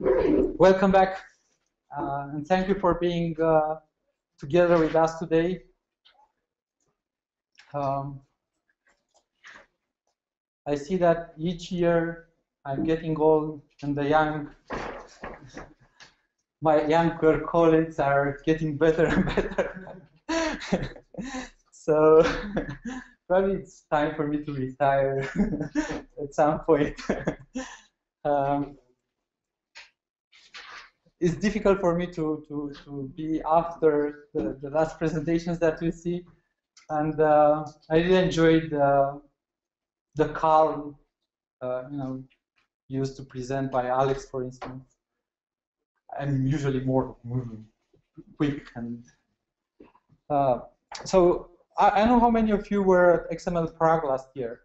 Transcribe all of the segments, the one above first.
Welcome back, and thank you for being together with us today. I see that each year I'm getting old, and my younger colleagues are getting better and better. So probably it's time for me to retire at some point. It's difficult for me to be after the last presentations that we see, and I really enjoyed the calm, used to present by Alex, for instance. I'm usually more quick, and so I don't know how many of you were at XML Prague last year.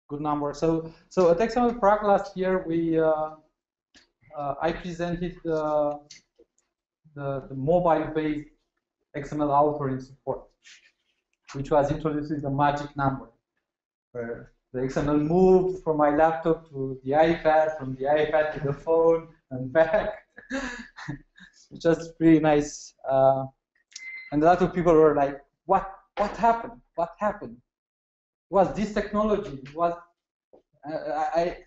Good number. So at XML Prague last year, we I presented the mobile-based XML authoring support, which was introduced with a magic number, where the XML moved from my laptop to the iPad, from the iPad to the phone, and back. It's just really nice. And a lot of people were like, "What happened? What happened? Was this technology? Was I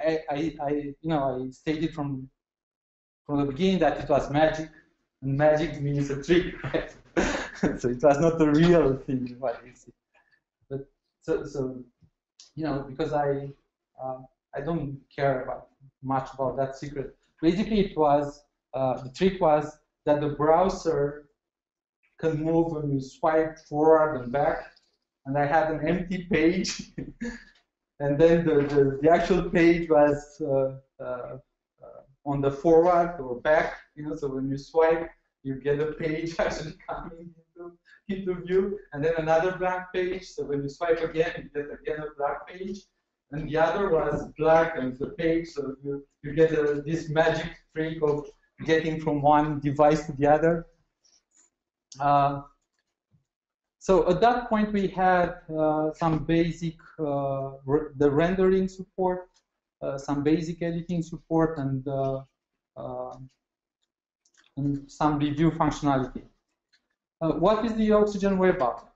stated from the beginning that it was magic, and magic means a trick, right? So it was not a real thing, what you see. But so because I don't care much about that secret. Basically, it was the trick was that the browser can move when you swipe forward and back, and I had an empty page, and then the actual page was on the forward or back, so when you swipe, you get a page actually coming into view, and then another blank page. So when you swipe again, you get again a blank page, and the other was black and the page. So you get this magic trick of getting from one device to the other. So at that point, we had some basic the rendering support, some basic editing support, and some review functionality. What is the oXygen web app?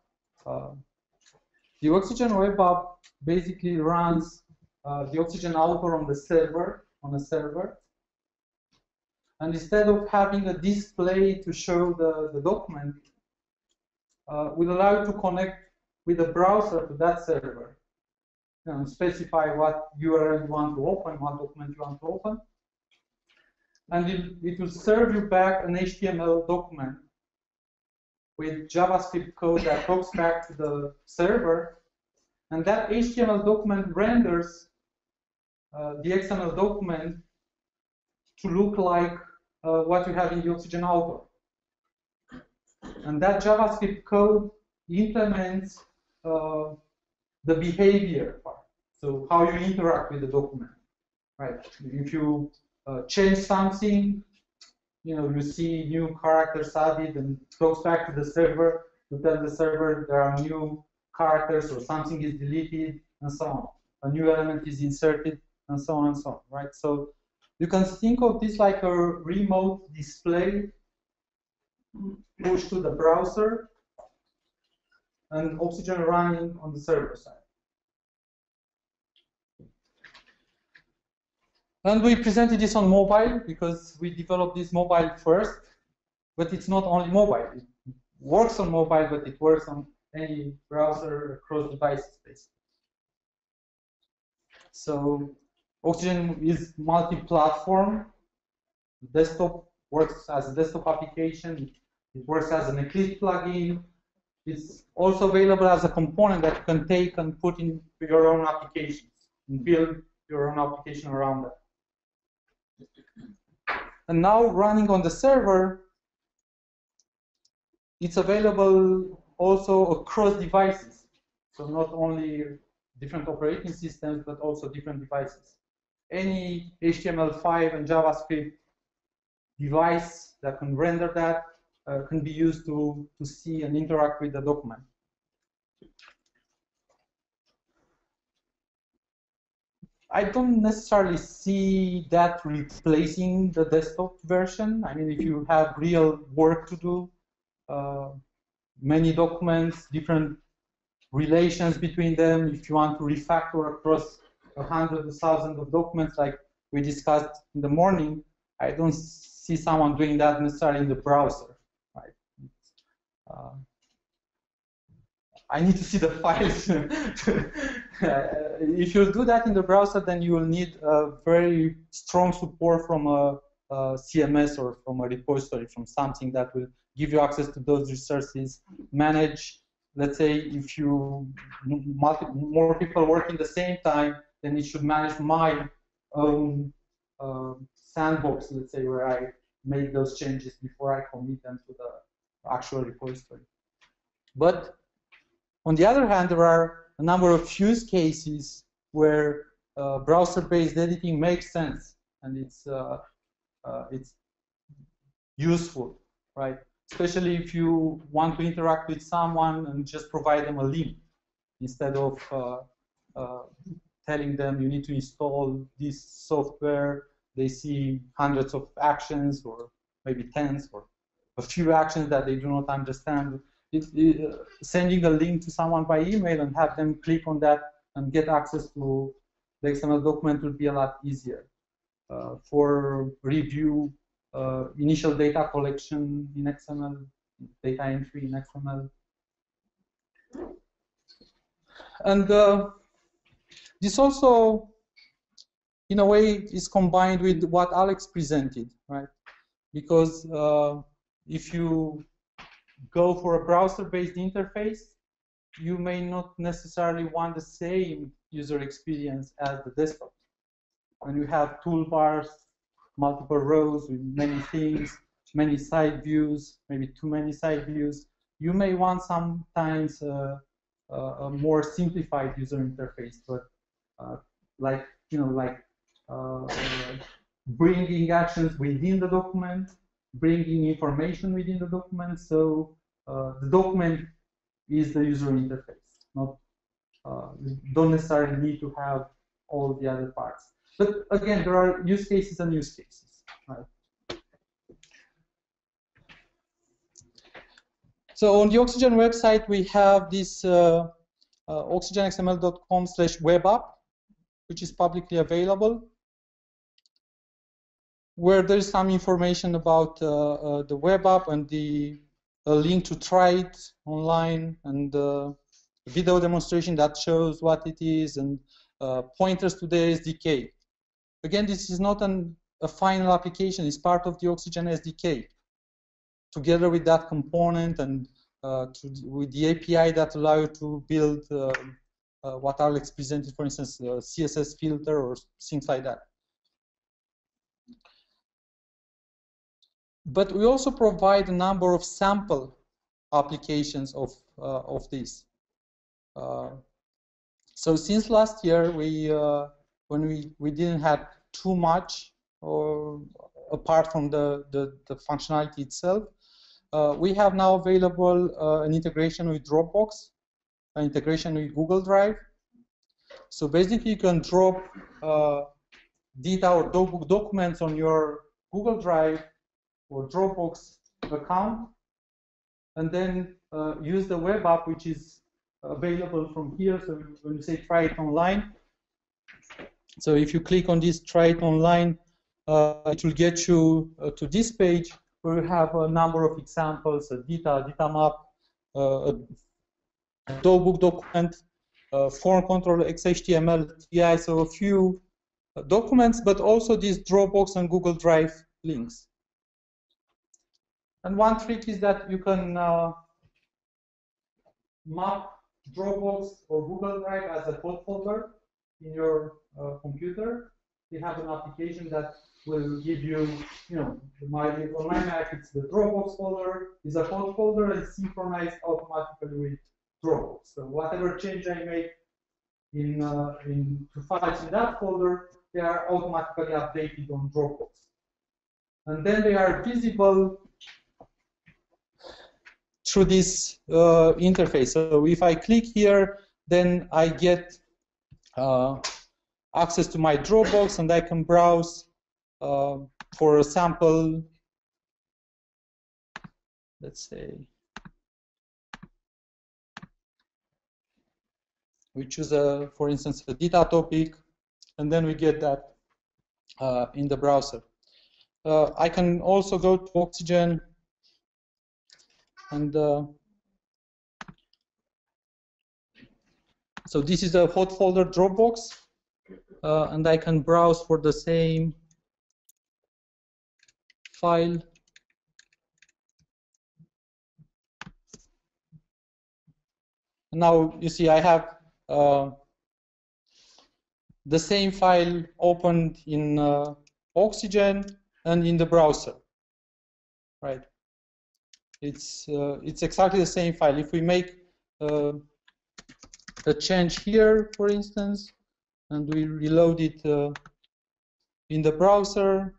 The oXygen web app basically runs the oXygen author on a server, and instead of having a display to show the document, will allow you to connect with the browser to that server. Specify what URL you want to open, what document you want to open, and it will serve you back an HTML document with JavaScript code that talks back to the server, and that HTML document renders the XML document to look like what you have in the oXygen author. And that JavaScript code implements the behavior part, so how you interact with the document, right? If you change something, you see new characters added and talks back to the server to tell the server there are new characters or something is deleted and so on. A new element is inserted and so on and so on, right? So you can think of this like a remote display pushed to the browser and oXygen running on the server side. And we presented this on mobile because we developed this mobile first, but it's not only mobile. It works on mobile, but it works on any browser across devices, basically. So oXygen is multi-platform. Desktop works as a desktop application. It works as an Eclipse plugin. It's also available as a component that you can take and put in your own applications and build your own application around that. And now running on the server, it's available also across devices. So not only different operating systems, but also different devices. Any HTML5 and JavaScript device that can render that can be used to see and interact with the document. I don't necessarily see that replacing the desktop version. I mean, if you have real work to do, many documents, different relations between them, if you want to refactor across hundreds of thousands of documents like we discussed in the morning, I don't see someone doing that necessarily in the browser, right? I need to see the files. If you do that in the browser, then you will need a very strong support from a CMS or from a repository, from something that will give you access to those resources, manage. Let's say if you more people work in the same time, then it should manage my own sandbox, let's say, where I make those changes before I commit them to the actual repository. But on the other hand, there are a number of use cases where browser-based editing makes sense, and it's useful, right? Especially if you want to interact with someone and just provide them a link instead of telling them you need to install this software. They see hundreds of actions, or maybe tens, or a few actions that they do not understand. Sending a link to someone by email and have them click on that and get access to the XML document will be a lot easier. For review, initial data collection in XML, data entry in XML. And this also, in a way, is combined with what Alex presented, right? Because if you go for a browser-based interface, you may not necessarily want the same user experience as the desktop. When you have toolbars, multiple rows with many things, many side views, maybe too many side views, you may want sometimes a more simplified user interface, but like bringing actions within the document, bringing information within the document. So the document is the user interface. Not you don't necessarily need to have all the other parts. But again, there are use cases and use cases, right? So on the oXygen website, we have this oxygenxml.com/webapp, which is publicly available, where there is some information about the web app and a link to try it online, and a video demonstration that shows what it is, and pointers to the SDK. Again, this is not a final application. It's part of the oXygen SDK, together with that component and with the API that allow you to build what Alex presented, for instance, CSS filter or things like that. But we also provide a number of sample applications of this. So since last year, when we didn't have too much, or apart from the functionality itself, we have now available an integration with Dropbox, an integration with Google Drive. So basically, you can drop data or documents on your Google Drive or Dropbox account, and then use the web app, which is available from here. So when you say try it online, so if you click on this try it online, it will get you to this page where you have a number of examples: a data map, a dogbook document, form control, XHTML, TI, so a few documents, but also these Dropbox and Google Drive links. And one trick is that you can map Dropbox or Google Drive as a code folder in your computer. You have an application that will give you, on my Mac, it's the Dropbox folder, is a code folder, and synchronized automatically with Dropbox. So whatever change I make to files in that folder, they are automatically updated on Dropbox. And then they are visible through this interface. So if I click here, then I get access to my Dropbox, and I can browse for a sample, let's say. We choose, for instance, a data topic, and then we get that in the browser. I can also go to oXygen and so this is a hot folder Dropbox, and I can browse for the same file. And now you see I have the same file opened in oXygen and in the browser, right? It's exactly the same file. If we make a change here, for instance, and we reload it in the browser,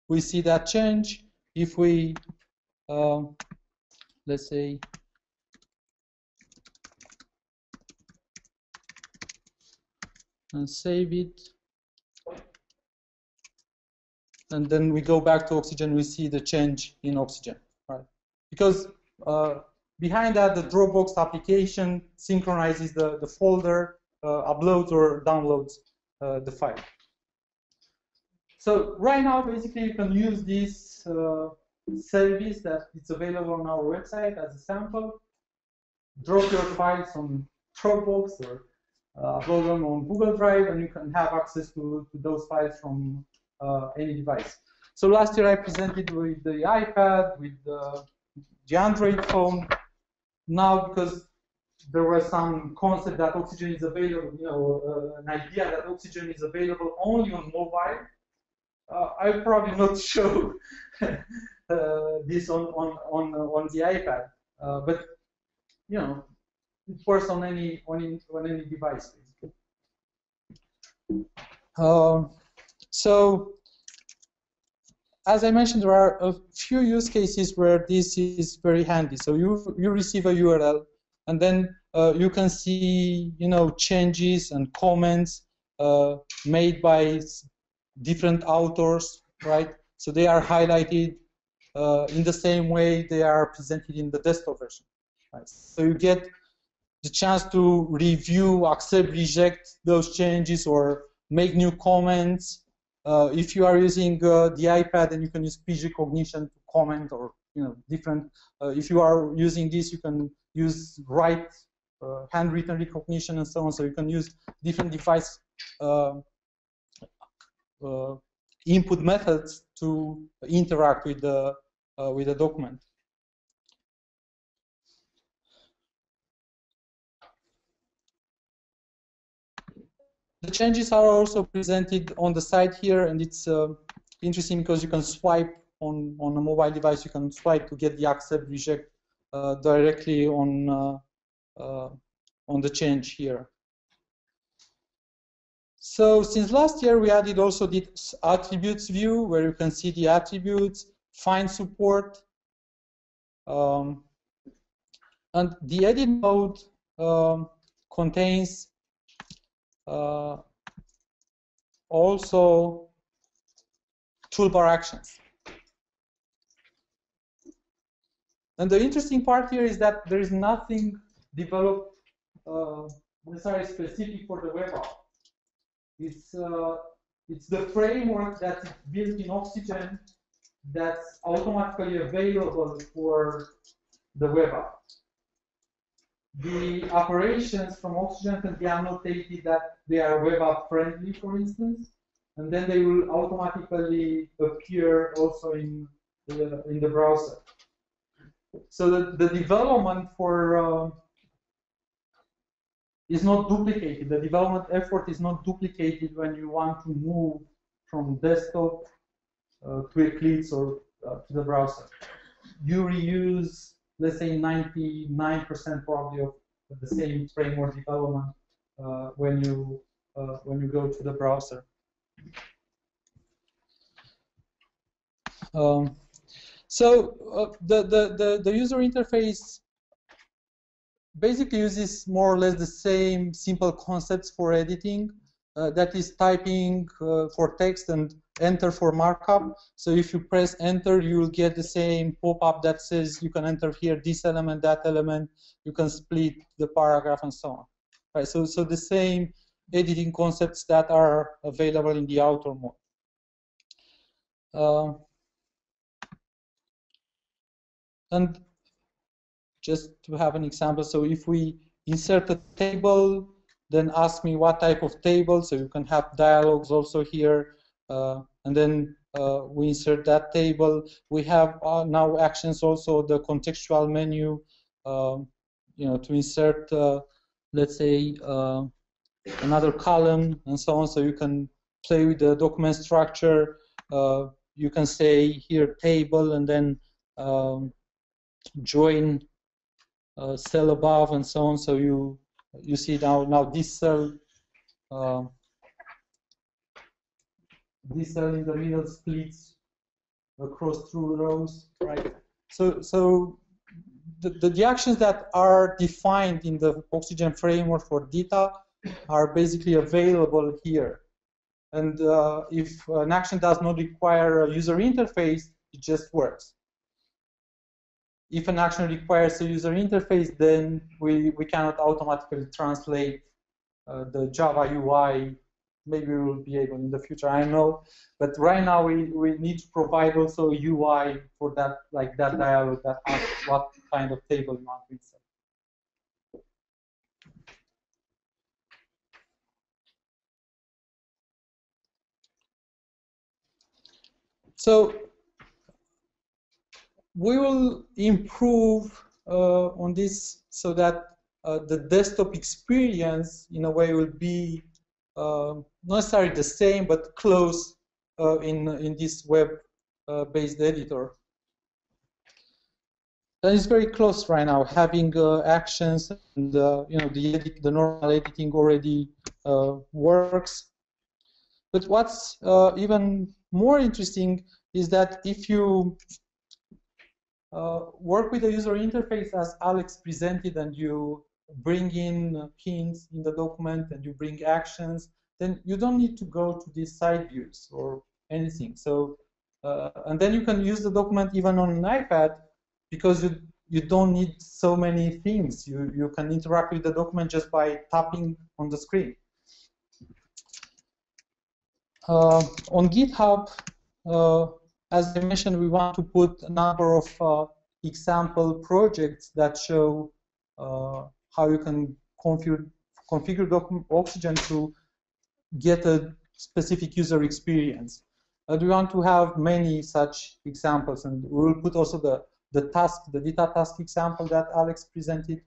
we see that change. If we, let's say, and save it, and then we go back to oXygen, we see the change in oXygen, right? Because behind that, the Dropbox application synchronizes the folder, uploads or downloads the file. So right now, basically, you can use this service that it's available on our website as a sample. Drop your files on Dropbox or upload them on Google Drive, and you can have access to those files from any device. So last year I presented with the iPad, with the Android phone. Now, because there was some concept that oXygen is available, you know, an idea that oXygen is available only on mobile, I'll probably not show this on the iPad, but you know, it works on any device, basically. So, as I mentioned, there are a few use cases where this is very handy. So you receive a URL, and then you can see, you know, changes and comments made by different authors, right? So they are highlighted in the same way they are presented in the desktop version. Right? So you get the chance to review, accept, reject those changes, or make new comments. If you are using the iPad, then you can use speech recognition to comment, or you know, different. If you are using this, you can use handwritten recognition and so on. So you can use different device input methods to interact with the document. The changes are also presented on the side here, and it's interesting because you can swipe on a mobile device. You can swipe to get the accept, reject directly on the change here. So since last year, we added also the attributes view, where you can see the attributes, find support, and the edit mode contains also toolbar actions. And the interesting part here is that there is nothing developed necessarily specific for the web app. It's the framework that's built in oXygen that's automatically available for the web app. The operations from oXygen can be annotated that they are web app friendly, for instance, and then they will automatically appear also in the browser. So the development for is not duplicated. The development effort is not duplicated when you want to move from desktop to Eclipse or to the browser. You reuse, let's say, 99% probably of the same framework development when you go to the browser. So the user interface basically uses more or less the same simple concepts for editing. that is typing for text and enter for markup. So if you press enter, you will get the same pop-up that says you can enter here this element, that element, you can split the paragraph and so on. Right, so the same editing concepts that are available in the author mode. And just to have an example, so if we insert a table, then ask me what type of table, so you can have dialogues also here, and then we insert that table. We have now actions also, the contextual menu, you know, to insert, let's say, another column and so on, so you can play with the document structure. You can say here table and then join cell above and so on. So you see now this cell in the middle splits across 2 rows, right? So the actions that are defined in the oXygen framework for data are basically available here. And if an action does not require a user interface, it just works. If an action requires a user interface, then we cannot automatically translate the Java UI. Maybe we will be able in the future, I don't know. But right now we need to provide also a UI for that, like that dialog that asks what kind of table you want to insert. So we will improve on this so that the desktop experience, in a way, will be not necessarily the same, but close in this web-based editor. That is very close right now, having actions and you know, the normal editing already works. But what's even more interesting is that if you work with the user interface as Alex presented, and you bring in hints in the document and you bring actions, then you don't need to go to these side views or anything. So, and then you can use the document even on an iPad, because you don't need so many things. You can interact with the document just by tapping on the screen. On GitHub, as I mentioned, we want to put a number of example projects that show how you can configure oXygen to get a specific user experience. We want to have many such examples, and we will put also the data task example that Alex presented.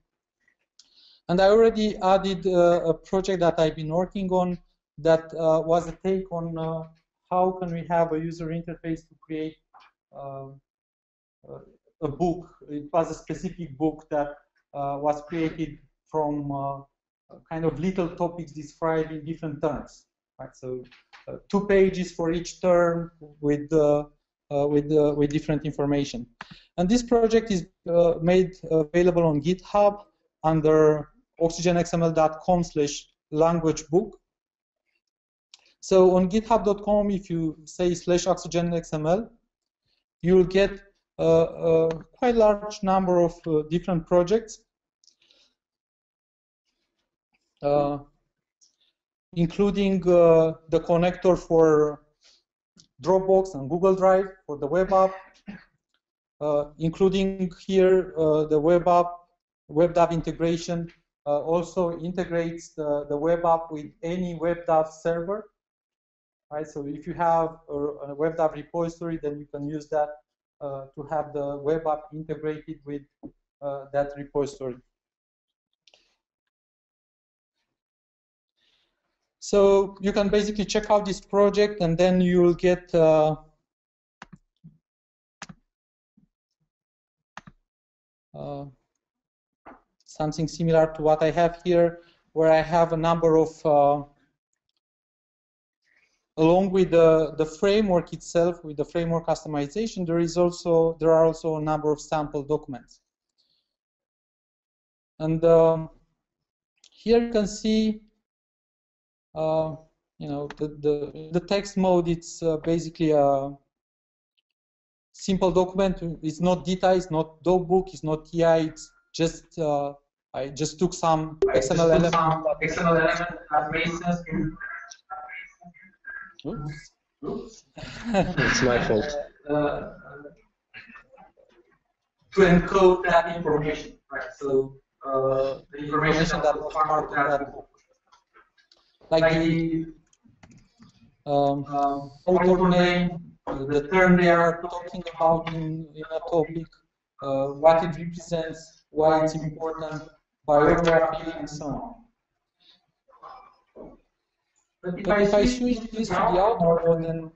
And I already added a project that I've been working on that was a take on how can we have a user interface to create a book. It was a specific book that was created from kind of little topics described in different terms. Right? So 2 pages for each term with different information. And this project is made available on GitHub under oxygenxml.com/languagebook. So on github.com, if you say /oxygenxml, you will get a quite large number of different projects, including the connector for Dropbox and Google Drive for the web app, including here the web app integration also integrates the web app with any WebDAV server. Right, so if you have a WebDAV repository, then you can use that to have the web app integrated with that repository. So you can basically check out this project, and then you will get something similar to what I have here, where I have a number of along with the framework itself, with the framework customization, there are also a number of sample documents. And here you can see the text mode, it's basically a simple document. It's not DITA, it's not docbook, it's not TI. It's just I just took some XML element that made sense. Oops. It's my fault. To encode that information, right? So the information that was part of that book, like the author name, the term they are talking about in a topic, what it represents, why it's important, biography, and so on. But if I switch this to the output mode, then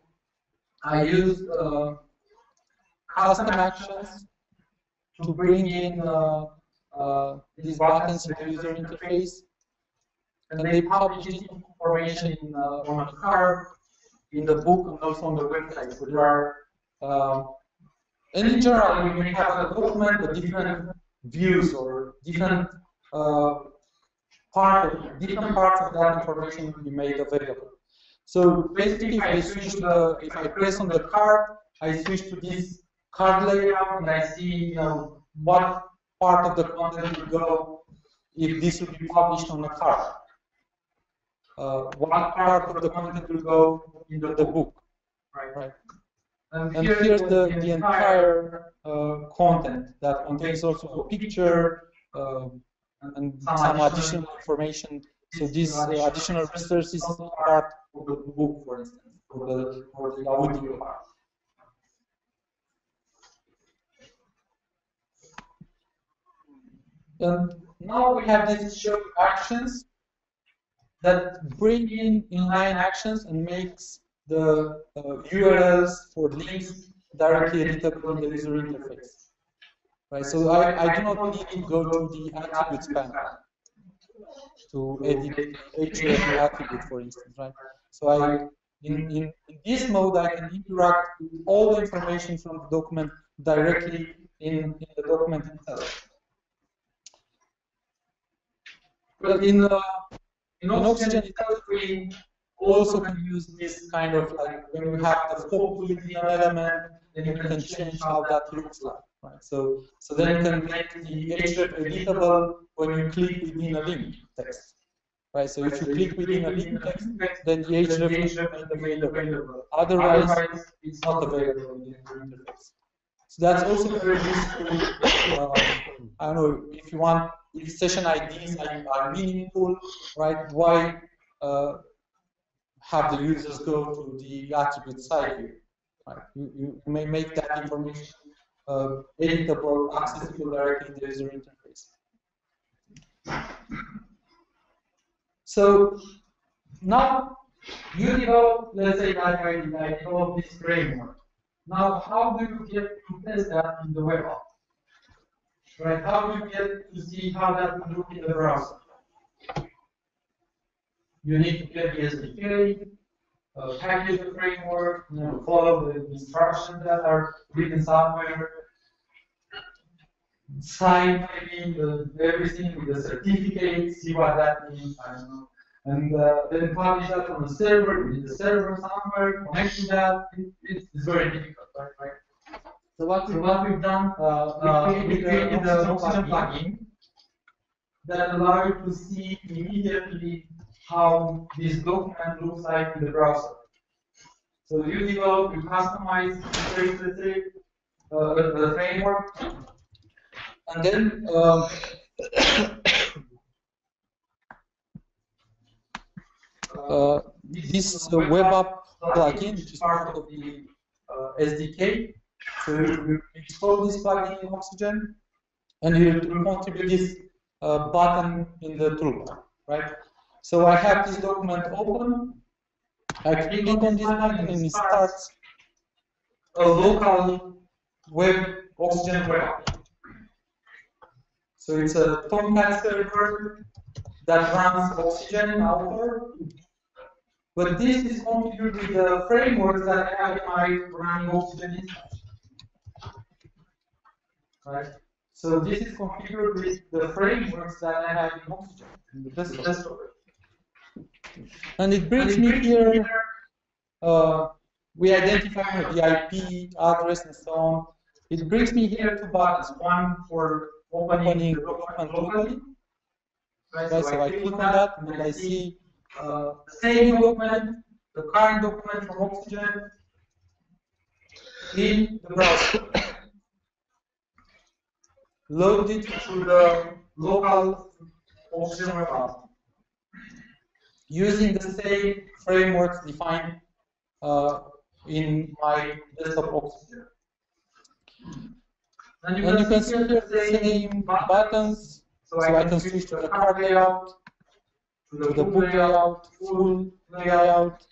I use custom actions to bring in these buttons in the user interface, and they publish this information on a card, in the book, and also on the website. So there are, and in general, you may have a document with different views or different parts of that information will be made available. So basically, if I press on the card, I switch to this card layout, and I see what part of the content will go if this will be published on a card. What part of the content will go into the book, right? And here's the entire content that contains also a picture and some additional information. So these additional resources are part of the book, for instance, for the audio part. And now we have these show actions that bring in inline actions and makes the URLs for links directly editable in the user interface. Right. So I do not need to go to the attributes panel to edit href attribute, for instance, right? So in this mode, I can interact with all the information from the document directly in the document itself. Well, in oXygen itself, we also can use this kind of, like, when you have the focus within an element, then you can change how that looks like, right? So then you can make the href editable when you click within a link text, right? So if you click within a link text, then the href is made available. Otherwise, it's not available in the interface. So that's also very useful. I don't know if you want. If session IDs are meaningful, right? Why have the users go to the attribute side view? Right? You may make that information editable, accessible directly in the user interface. So now you develop, let's say, like I develop this framework. Now, how do you get to test that in the web app? Right? How do you get to see how that will look in the browser? You need to get the SDK, package the framework, follow the instructions that are written somewhere, sign maybe everything with the certificate, see what that means, I don't know. And then publish that on the server, in the server somewhere, connecting that, it's very difficult, right? So what we've done, we created the oXygen plugin that allows you to see immediately how this document looks like in the browser. So you develop, you customize, let's say, the framework, and then this web app plugin, which is part of the SDK. So you install this plugin in oXygen, and you contribute this button in the toolbar, right? So I have this document open. I click on this button, and it starts a local web oXygen web app. So it's a Tomcat server that runs oXygen Author. But this is configured with the frameworks that I have in my running oXygen instance. Right? So this is configured with the frameworks that I have in oXygen, in the desktop. And it brings me here. We identify the IP address and so on. It brings me here two buttons. One for opening the document locally. Right, so I click on that and I see the same document, the current document from oXygen in the browser. Loaded through the local oXygen web app using the same frameworks defined in my desktop oXygen. And you can see here the same buttons. So I can switch to the card layout, to the book layout, full layout.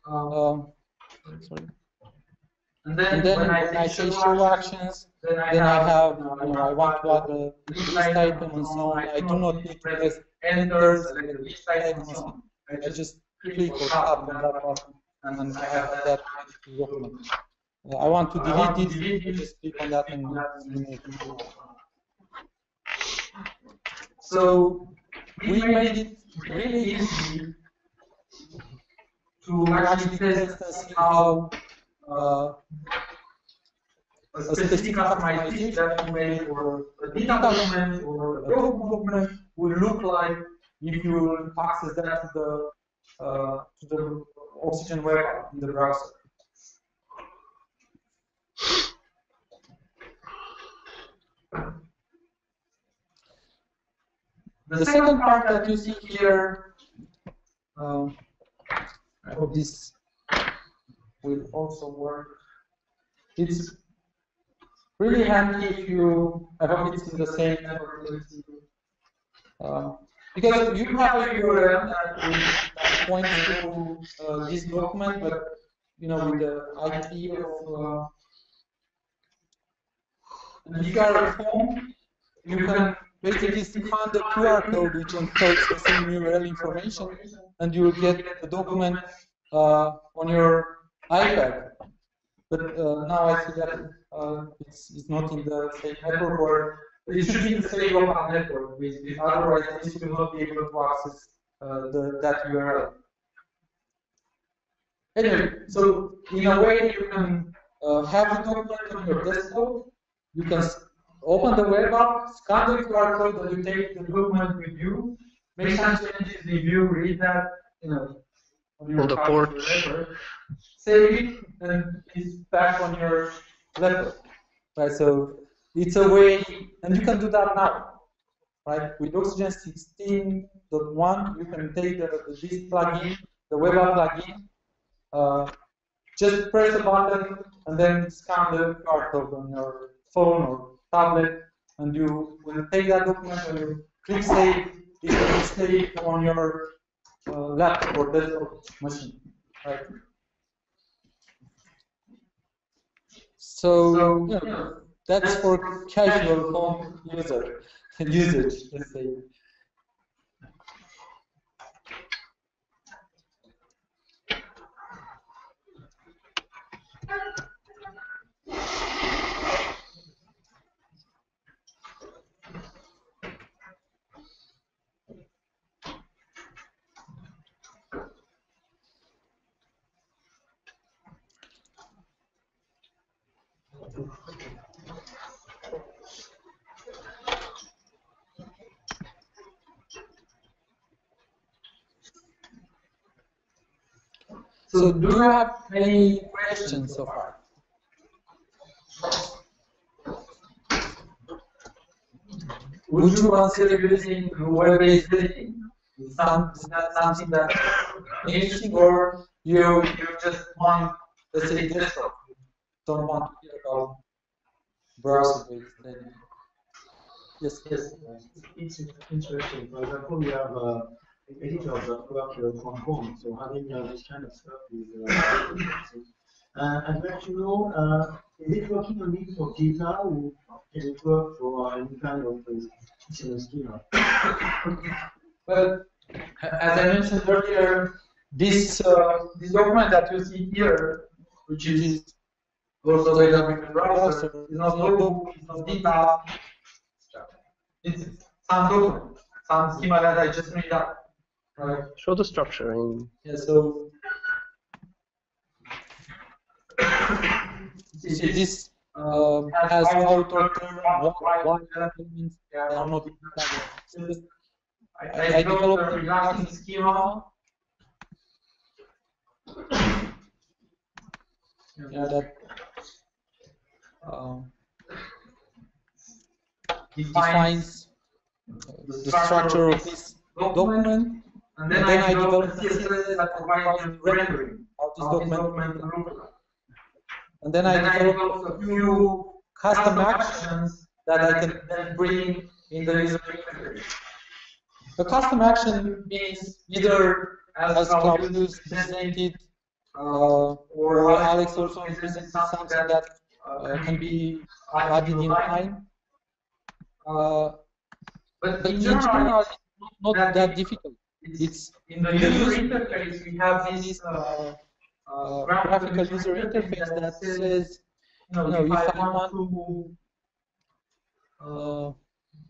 Sorry. And then when I say show actions, then I have, I want to add a list item and so on. I do not need to press enter, select the list item and so on. I just click or tap on that button and I have that document. I want to delete it, just click on that and remove it. So we made it really easy to actually test and see how a specific customization that you made for a data document or a document will look like if you access that to the oXygen web app in the browser. The second part that you see here, I hope this will also work. It's really handy if you, I hope it's in the same network. Because you have a URL that points to this document, but with the IP of, and if you are at home, you can basically scan the QR code which encodes the same URL information, and you will get the document on your iPad. But now I see that it's not in the same network, or it should be in the same local network. Otherwise, you will not be able to access that URL. Anyway, so in a way, you can have the document on your desktop. You can open the web app, scan the QR code, and you take the document with you, make some changes in view, read that, on the port, save it, and it's back on your laptop. Right? So it's a way, and you can do that now. Right? With oXygen 16.1, you can take this plugin, the web app plugin, just press a button, and then scan the QR code on your phone or tablet, and you will take that document and you click save. It will stay on your laptop or desktop machine, right? So that's for casual home usage, let's say. So do you have any questions so far? Would you consider using web-based editing? Is that something that interesting, or you just want, let's say, desktop? Don't want to hear about browser-based editing? Yes. It's interesting. For example, we have editors that work from home, so having this kind of stuff is interesting. I'd like to know, is it working only for data, or can it work for any kind of schema? Well, as I mentioned earlier, this document that you see here, which is also available in the browser, is not notebook, it's not data. It's some document, some schema that I just made up. right? Show the structure. Yeah, so see this has author term, why elements that are not just I developed a reduction schema. Yeah, that defines the structure of this document, and then I developed a CSS that provides the rendering of this document. And then I developed a few custom actions that I can then bring in the user interface. The custom action means either as Claudius presented, or Alex also presented something that can be added in line. But in general, it's not that difficult. It's in the user interface, we have this graphical user interface that says, if I want to,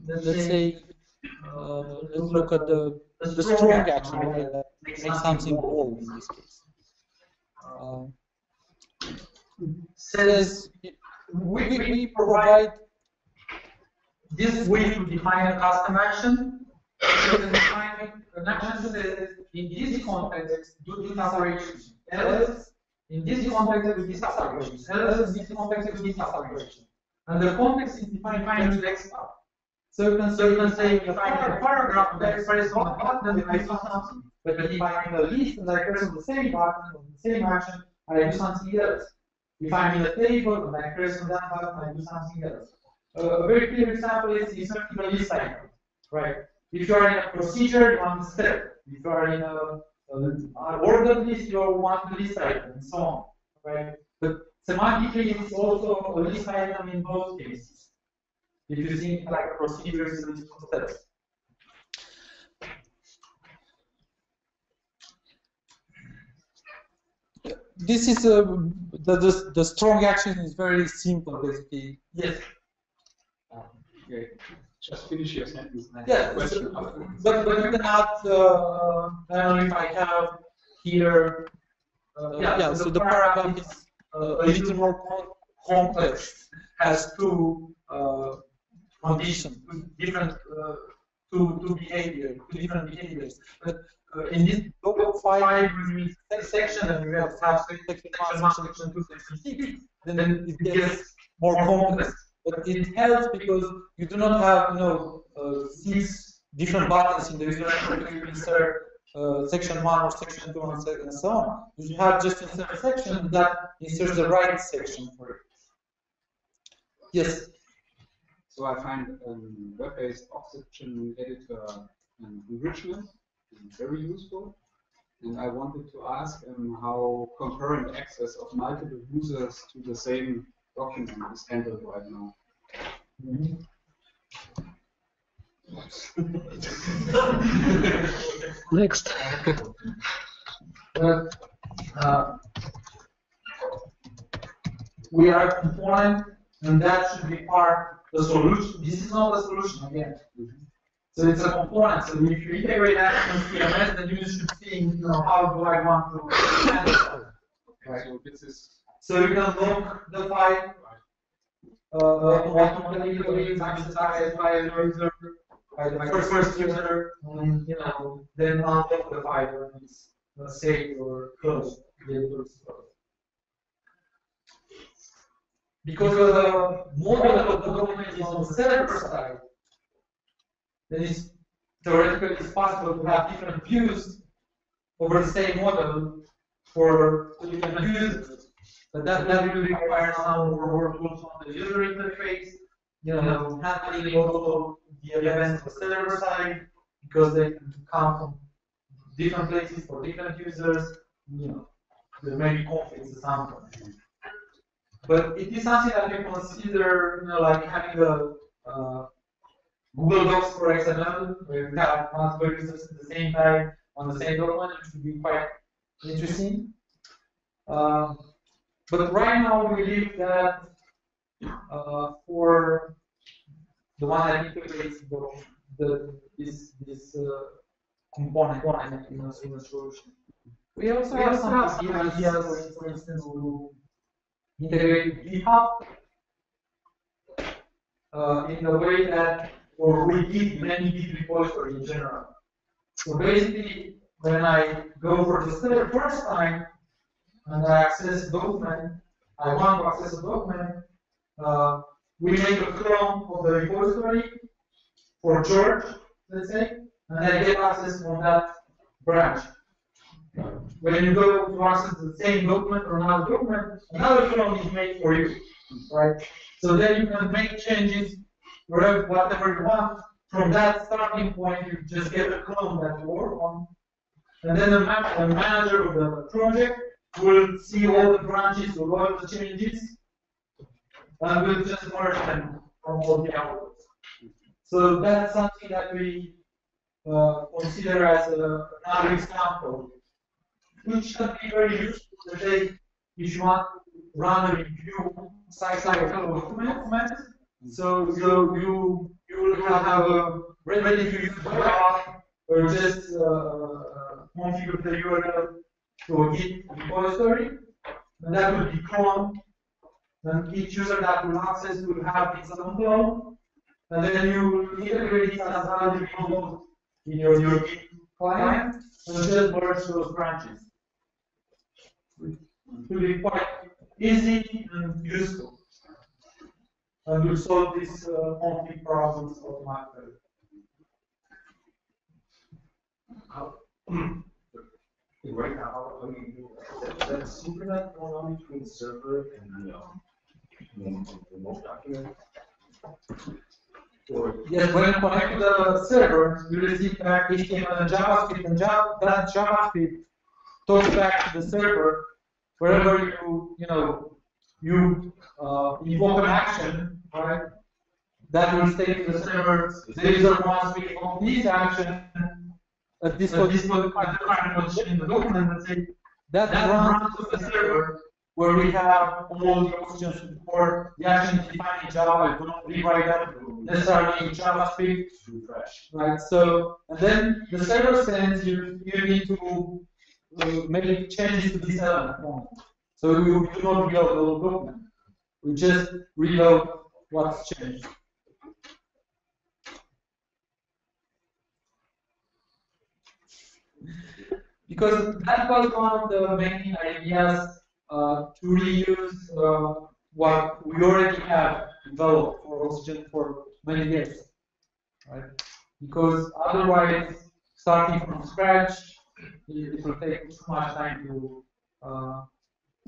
let's say, let's look at the strong action, right? That makes something bold in this case. Says we provide this way to define a custom action. So define an action says in this context do this operation. Else in this context do this operation. Else in this context do this operation. And the context is defined with X bar. So you can say if I have a paragraph that I press one button, I do something. But if I'm in a list and I press on the same button on the same action, I do something else. If I'm in a table and I press on that button, I do something else. A very clear example is inserting a list item, right? If you are in a procedure, you want a step. If you are in an ordered list, you want a list item, and so on, right? But semantically, it's also a list item in both cases. If you think like procedures and steps. This is the strong action is very simple, basically. Yes. Okay. Just finish your sentence. Yeah, but you can add. I don't know if I have here. Yeah, so the paragraph is a little more complex. Has two conditions, two different behaviors. But in this local file, we section and we have section 1, section 2, section 6. Then it gets more complex. But it helps because you do not have 6 different buttons in the user interface to insert section 1 or section 2 and so on. You have just insert a section that inserts the right section for it. Yes. So I find web-based oXygen editor enrichment is very useful. And I wanted to ask how concurrent access of multiple users to the same document is handled right now. Next. We are a component, and that should be part of the solution. This is not a solution again. So it's a component. So if you integrate that in CMS, then you should think, how do I want to handle it? Okay, so this is. So you can look the file automatically accessed by the user, by the first user, and then unlock the file when it's saved or closed. Because the model of the document is on the server side, then it's theoretically it's possible to have different views over the same model for different users. But that will require some more work also on the user interface, handling also the events on the server side, because they come from different places for different users. There may be conflicts at some point. But it is something that you consider, like having a Google Docs for XML, where you have multiple users at the same time on the same document, which would be quite interesting. But right now, we believe that for the one that integrates this component in a single solution. We also have some ideas, for instance, to integrate GitHub in a way that, or we keep many Git repositories in general. So basically, when I go for the first time and I access a document, I want to access a document, we make a clone of the repository for George, let's say, and I get access on that branch. When you go to access the same document or another document, another clone is made for you, right? So then you can make changes whatever you want. From that starting point, you just get a clone that you work on, and then the manager of the project will see all the branches of all the changes, and will just merge them from all the outputs. So that's something that we consider as another example, which can be very useful today if you want to run a review cycle of documents. So you will have a ready to use file or just configure the URL to a Git repository, and that will be cloned. And each user that will access will have its own clone, and then you integrate it as a remote in your Git client and just merge those branches. It will be quite easy and useful, and will solve these conflict problems automatically. Right now, I mean, that synchronized going on between the server and the remote document. Yes, when you connect to the server, you receive back HTML and JavaScript, and that JavaScript talks back to the server wherever you invoke an action, right? That will state to the server, the user wants to invoke this action at this current position in the document, and say that runs to the server where we have all the oXygen support. The action is defined in Java. You don't rewrite that necessarily in JavaScript, right? So, and then the server sends you need to make changes to this element. So you do not reload the whole document. We just reload what's changed. Because that was one of the main ideas to reuse what we already have developed for oXygen for many years, right? Because otherwise, starting from scratch, it will take too much time to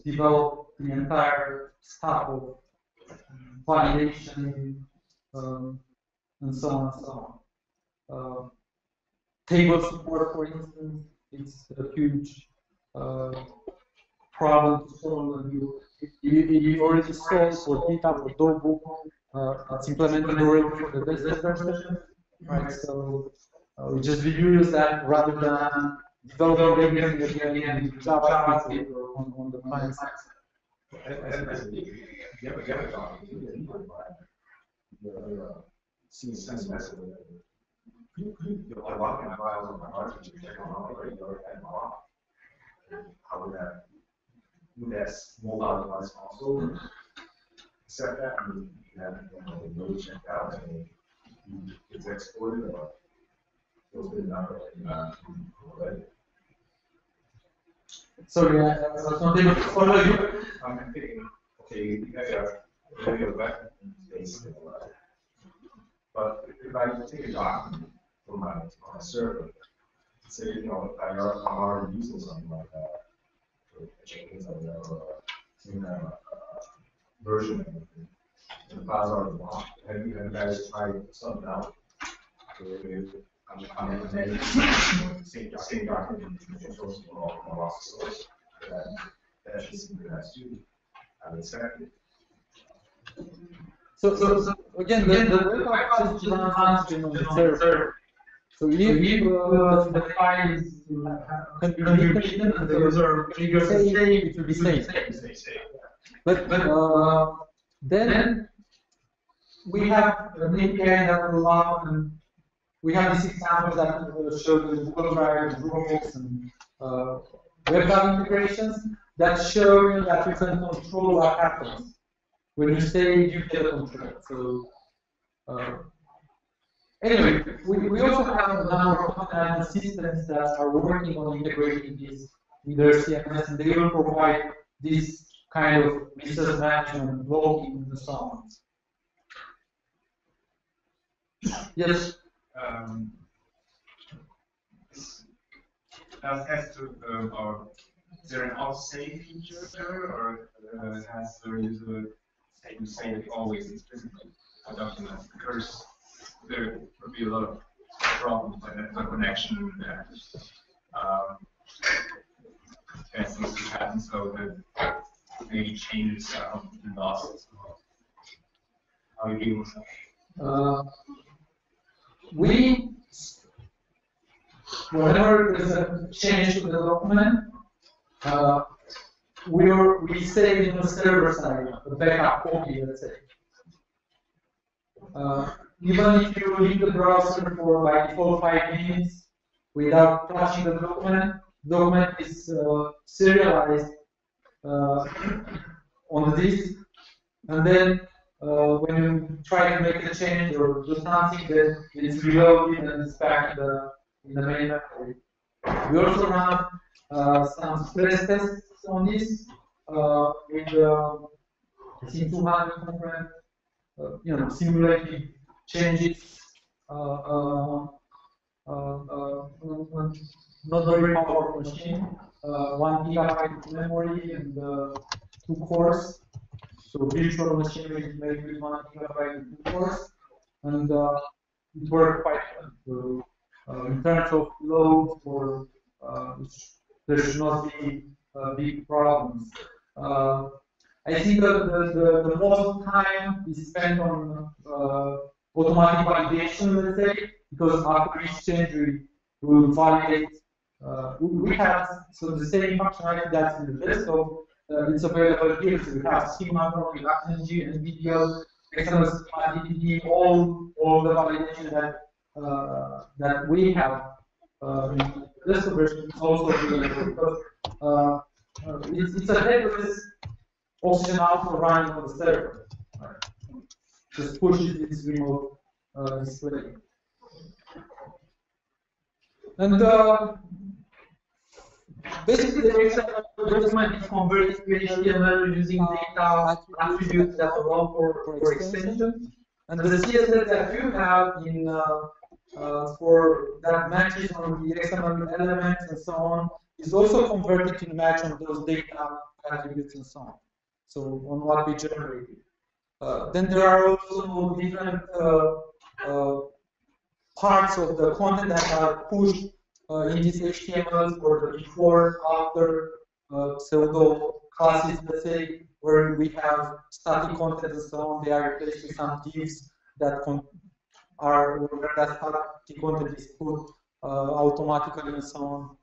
develop the entire stack of validation and so on and so on. Table support, for instance, it's a huge problem to solve. And you already solved for GitHub or Dogbook. It's implemented already for the desktop version, right? So we just reuse that rather than developing everything again in JavaScript on the client side. How would that mold out as also accept that and have the node checked out and it's exported or it's been done already? Sorry, I was not able to follow you. I'm thinking, okay, you guys are really a web space, but if I take a document from my server, say, I are using something like that, or Jenkins or some kind of version of it, and the files are blocked. Have you guys tried something out? I'm the same document source from lots of source. That should synchronize too. I would expect it. So again, the web app just runs on the server. So if the file is can be written and the user triggers a save, it will be saved. But then we have an API that will allow we have these examples that show the Google Drive, Dropbox, and web app integrations that show you that you can control what happens. When you say you get a control. So anyway, we also have a number of content systems that are working on integrating this with their CMS, and they will provide this kind of resource management, logging, and so on. Yes. Does it have to, or is there an auto-save feature there, or has the user to save always explicitly a document? Because there would be a lot of problems like the connection that things could happen, so that maybe changes the loss. How do you deal with that? Whenever there's a change to the document, we save in the server side, the backup copy, let's say. Even if you leave the browser for by default 5 minutes without touching the document is serialized on the disk, and then when you try to make a change or do something, then it's reloaded and it's back in the main memory. We also run some stress tests on this with C200 component, simulating changes not very powerful machine, 1 gigabyte memory and 2 cores. So virtual machinery is made with 1 gigabyte and 2 cores, and it worked quite well. So, in terms of load, there should not be big problems. I think that the most time is spent on automatic validation, let's say, because after each change we will validate. We have the same functionality that's in the desktop. It's available here. So we have schema, XMG, NVIDIA, XML DDD, all the validation that we have in the desktop version is also available because it's a headless oXygen Alpha running on the server. Right. Just pushes this remote display. And basically, the XML document is converted to HTML using data attributes that allow for extension. And the CSS that you have in for that matches on the XML elements and so on is also converted to match on those data attributes and so on. So on what we generated. Then there are also different parts of the content that are pushed in these HTMLs for the before, after pseudo classes, let's say, where we have static content and so on. They are replaced with some divs that where that static content is put automatically and so on.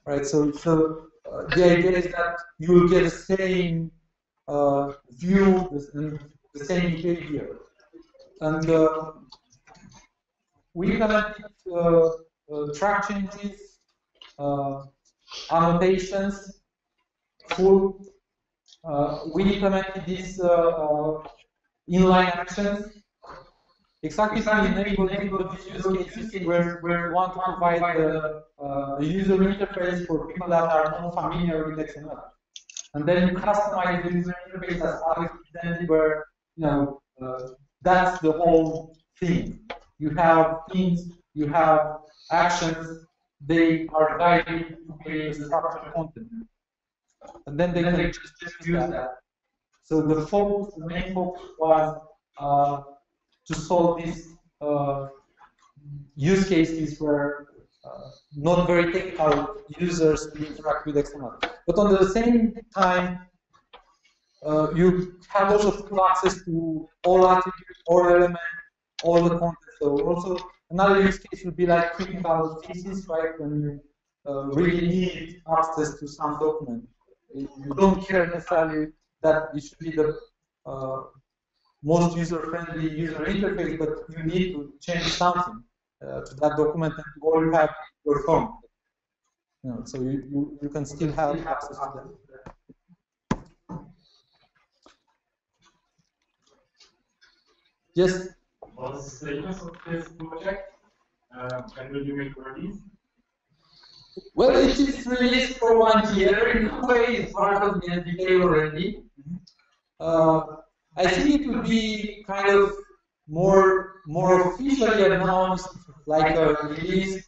Right. So the idea is that you will get the same view and the same behavior, and we implemented track changes, annotations, full. We implemented these inline actions exactly to enable these use cases where we want to provide a user interface for people that are not familiar with XML. And then you customize the user interface as Alex presented, where that's the whole thing. You have things, you have actions, they are guided to create structured content. And then they can just use that. So the main focus was to solve these use cases where not very technical users interact with XML. But on the same time, you have also full access to all attributes, all elements, all the content. So also another use case would be like critical thesis, right? When you really need access to some document. You don't care necessarily that it should be the most user-friendly user interface, but you need to change something. to that document, and all you have your phone. So you can still have access to that. Yes. What's the status of this project? And will you make release? Well, it is released for 1 year. In a way, it's part of the SDK already. I think it will be kind of more officially announced, like a release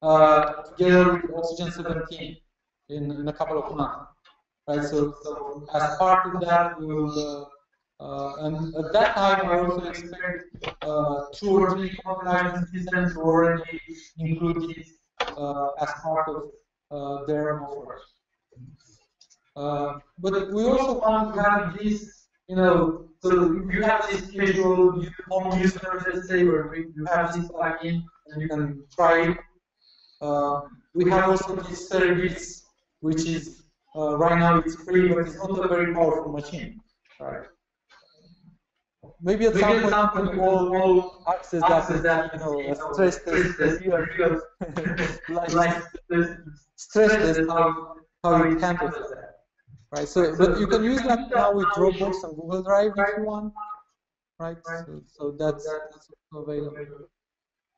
together with oXygen 17 in a couple of months. Right. So as part of that, we will. And at that time, I also expect 2 or 3 compliance systems to already include it as part of their offers. But we also want to have this, so if you have this casual home user, let's say, where you have this plugin and you can try it. We have also this service, which is right now it's free, but it's not a very powerful machine, right? Maybe at some point we'll access that, a stress test, like stress test how it handles that, right? So, but you can use that now with Dropbox and Google Drive if you want, right? So that's available.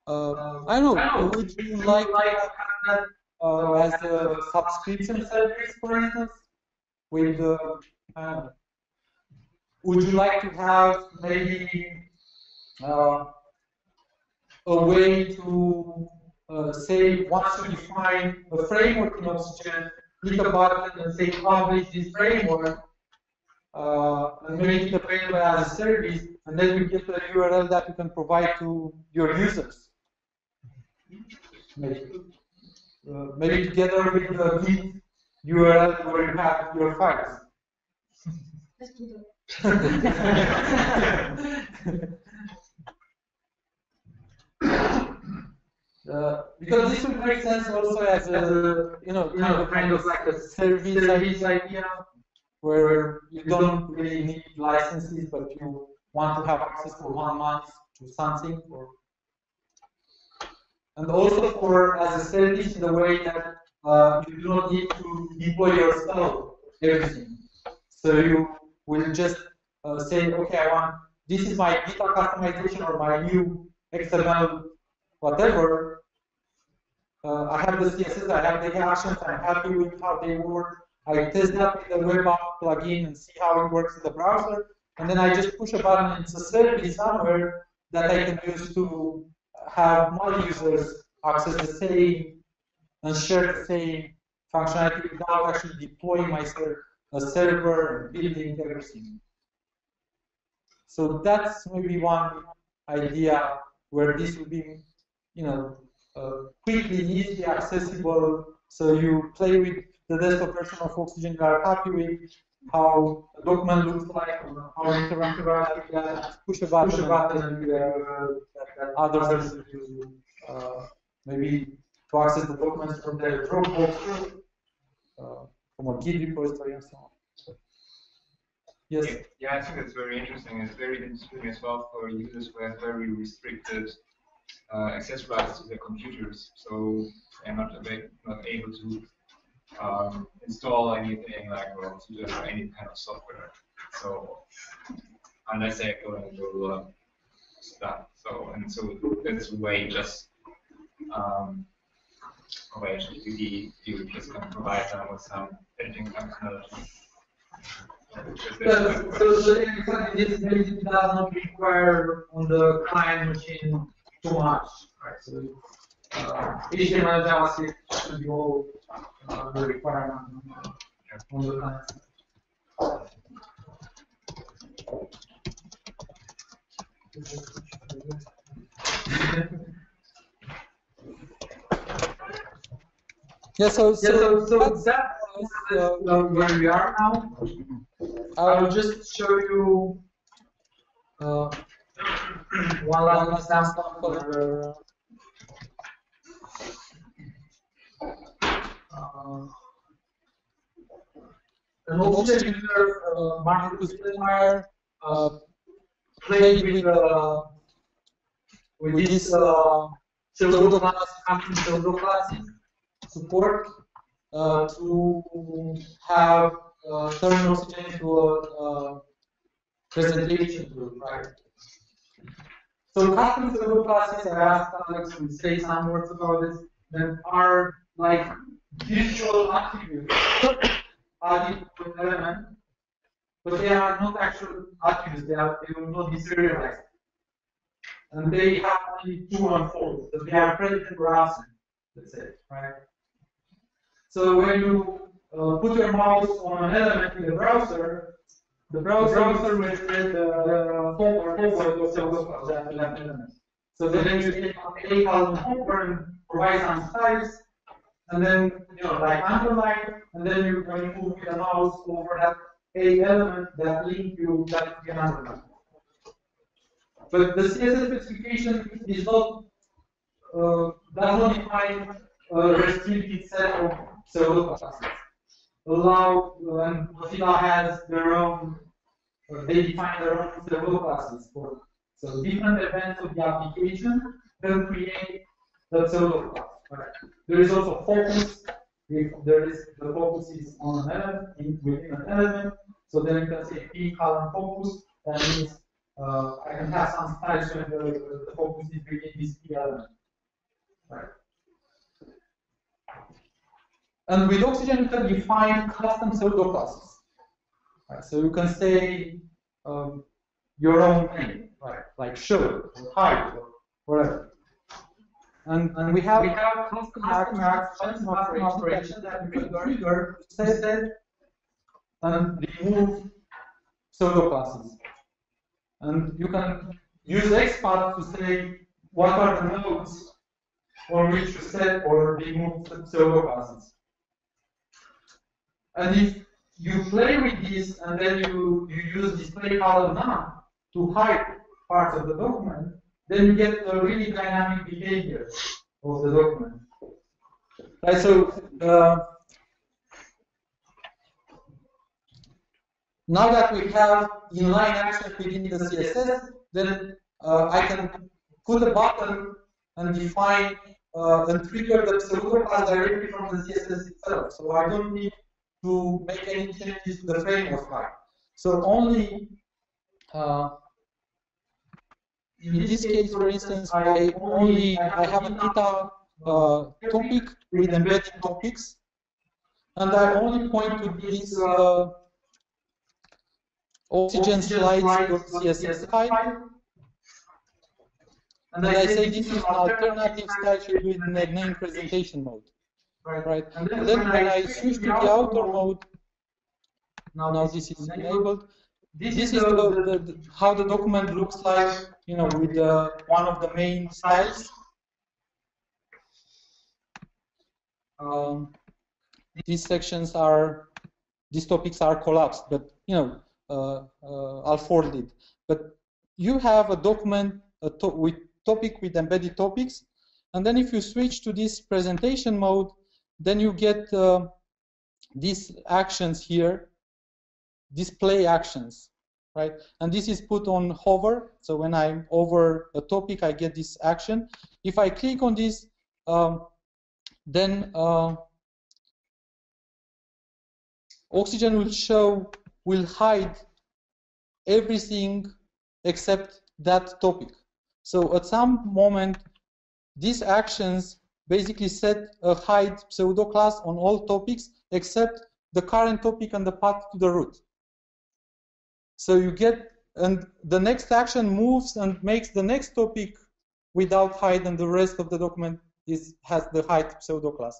I don't know. Would you like to have that as a subscription service, for instance, with the would you like to have maybe a way to say, once you define a framework in oXygen, click a button and say publish this framework, and make it available as a service, and then you get a URL that you can provide to your users. Maybe together with the Git URL where you have your files. Because this would make sense also as a kind of like a service idea, where you don't really need licenses, but you want to have access for 1 month to something, and also for as a service in the way that you do not need to deploy yourself everything. So you will just say, okay, this is my beta customization or my new XML whatever. I have the CSS, I have the actions, I'm happy with how they work. I test that with the web app plugin and see how it works in the browser. And then I just push a button, and it's a service somewhere that I can use to have my users access the same and share the same functionality without actually deploying a server and building everything. So that's maybe one idea where this will be, quickly, easily accessible. So you play with the desktop version of oXygen, you are happy with how the document looks like, how interactive with that, push a button, and others maybe to access the documents from their Dropbox, from a Git repository, and so on. Yes? Yeah, I think it's very interesting. It's very interesting as well for users who have very restricted access rights to their computers, so they're not able to install anything like or any kind of software. So unless they're going to stuff. So that's a way just you just can provide them with some editing functionality. So this basically does not require on the client machine too much, right? So HTML, JavaScript should be all the requirement on the client. Yeah, so that was where we are now. I'll just show you one last example for an oXygen user, Marcus Player, played with this pseudo classes, custom pseudo classes, support to have turn oxygen into a presentation tool, right? So custom pseudo classes, I asked Alex to say some words about this, that are like virtual attributes, added to an element, but they are not actual attributes, they will not be serialized. And they have only true and false, so they are predicate or absent, let's say, right? So when you put your mouse on an element in the browser will retrieve the forward of that element. So then you take a column over and provide some styles, and then like underline, and then you when you move the mouse over that a element that link you that you can underline. But the CSS specification is not does not define a restricted set of pseudo classes. Allow and Mozilla has their own. They define their own pseudo classes for so different events of the application then create the pseudo class. Right. There is also focus. If there is the focus is on an element within an element, so then you can say p column focus. That means I can have some styles when the focus is within this p element. Right. And with oXygen, you can define custom pseudo classes. Right. So you can say your own name, right? Like show or hide or whatever. And we have custom operations that we can trigger to set and remove pseudo classes. And you can use XPath to say what are the nodes on which to set or remove pseudo classes. And if you play with this and then you use display column none to hide parts of the document, then you get a really dynamic behavior of the document. Right, so now that we have inline actions within the CSS, then I can put a button and define and trigger the pseudo class directly from the CSS itself. So I don't need to make any changes to the framework file. So only in this case, for instance, I have a data topic with embedded topics, and I only point to this oXygen slides.css file, and I say this is an alternative style should be in the name presentation mode, right? And then when I switch to the outer mode, now this is enabled. This is how the document looks like, with one of the main styles. These topics are collapsed, but are folded. But you have a document with topic with embedded topics, and then if you switch to this presentation mode, then you get these actions here. Display actions, right? And this is put on hover. So when I'm over a topic, I get this action. If I click on this, then oXygen will hide everything except that topic. So at some moment, these actions basically set a hide pseudo class on all topics except the current topic and the path to the root. So you get, and the next action moves and makes the next topic without hide, and the rest of the document has the hide pseudo class.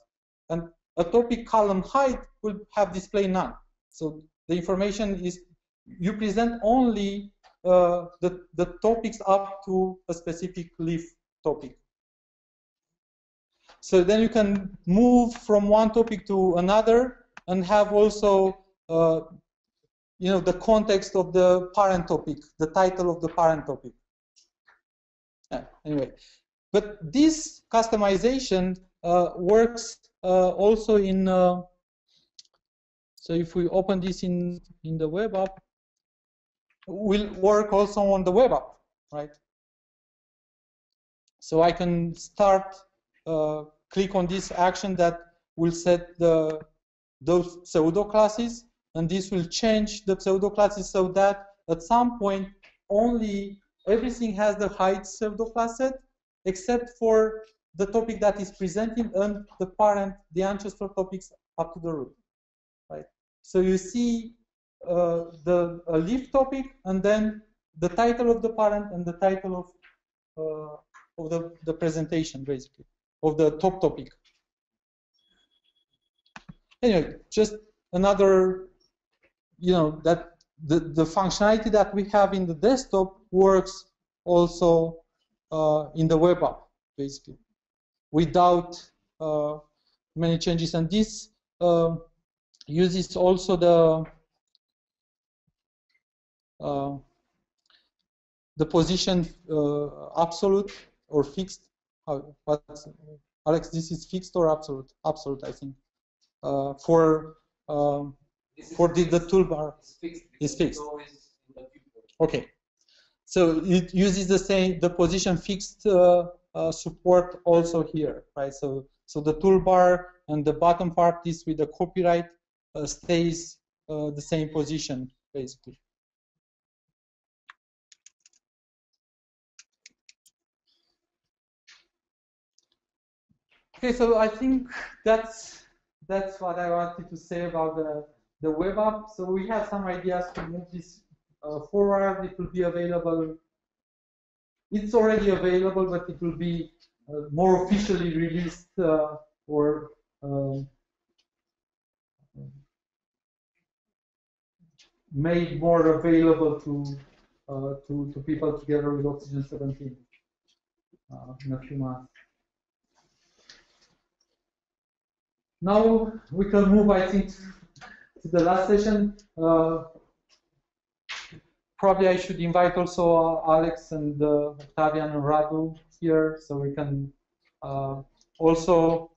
And a topic column hide will have display none. So the information is, you present only the topics up to a specific leaf topic. So then you can move from one topic to another and have also the context of the parent topic, the title of the parent topic. Anyway, but this customization works also in. So if we open this in the web app, will work also on the web app, right? So I can start, click on this action that will set those pseudo classes, and this will change the pseudo classes so that at some point only everything has the height pseudo class set, except for the topic that is presenting and the parent, the ancestor topics up to the root, right? So you see a leaf topic, and then the title of the parent and the title of the presentation, basically, of the top topic. Anyway, just another, that the functionality that we have in the desktop works also in the web app, basically, without many changes. And this uses also the position absolute or fixed. Alex, this is fixed or absolute? Absolute, I think. For the toolbar, it's fixed. Okay, so it uses the position fixed support also here, right? So the toolbar and the bottom part is with the copyright stays the same position, basically. Okay, so I think that's what I wanted to say about the web app. So we have some ideas to move this forward. It will be available. It's already available, but it will be more officially released or made more available to people together with oXygen 17 in a few months. Now we can move, I think, to the last session. Probably I should invite also Alex and Octavian and Radu here, so we can also,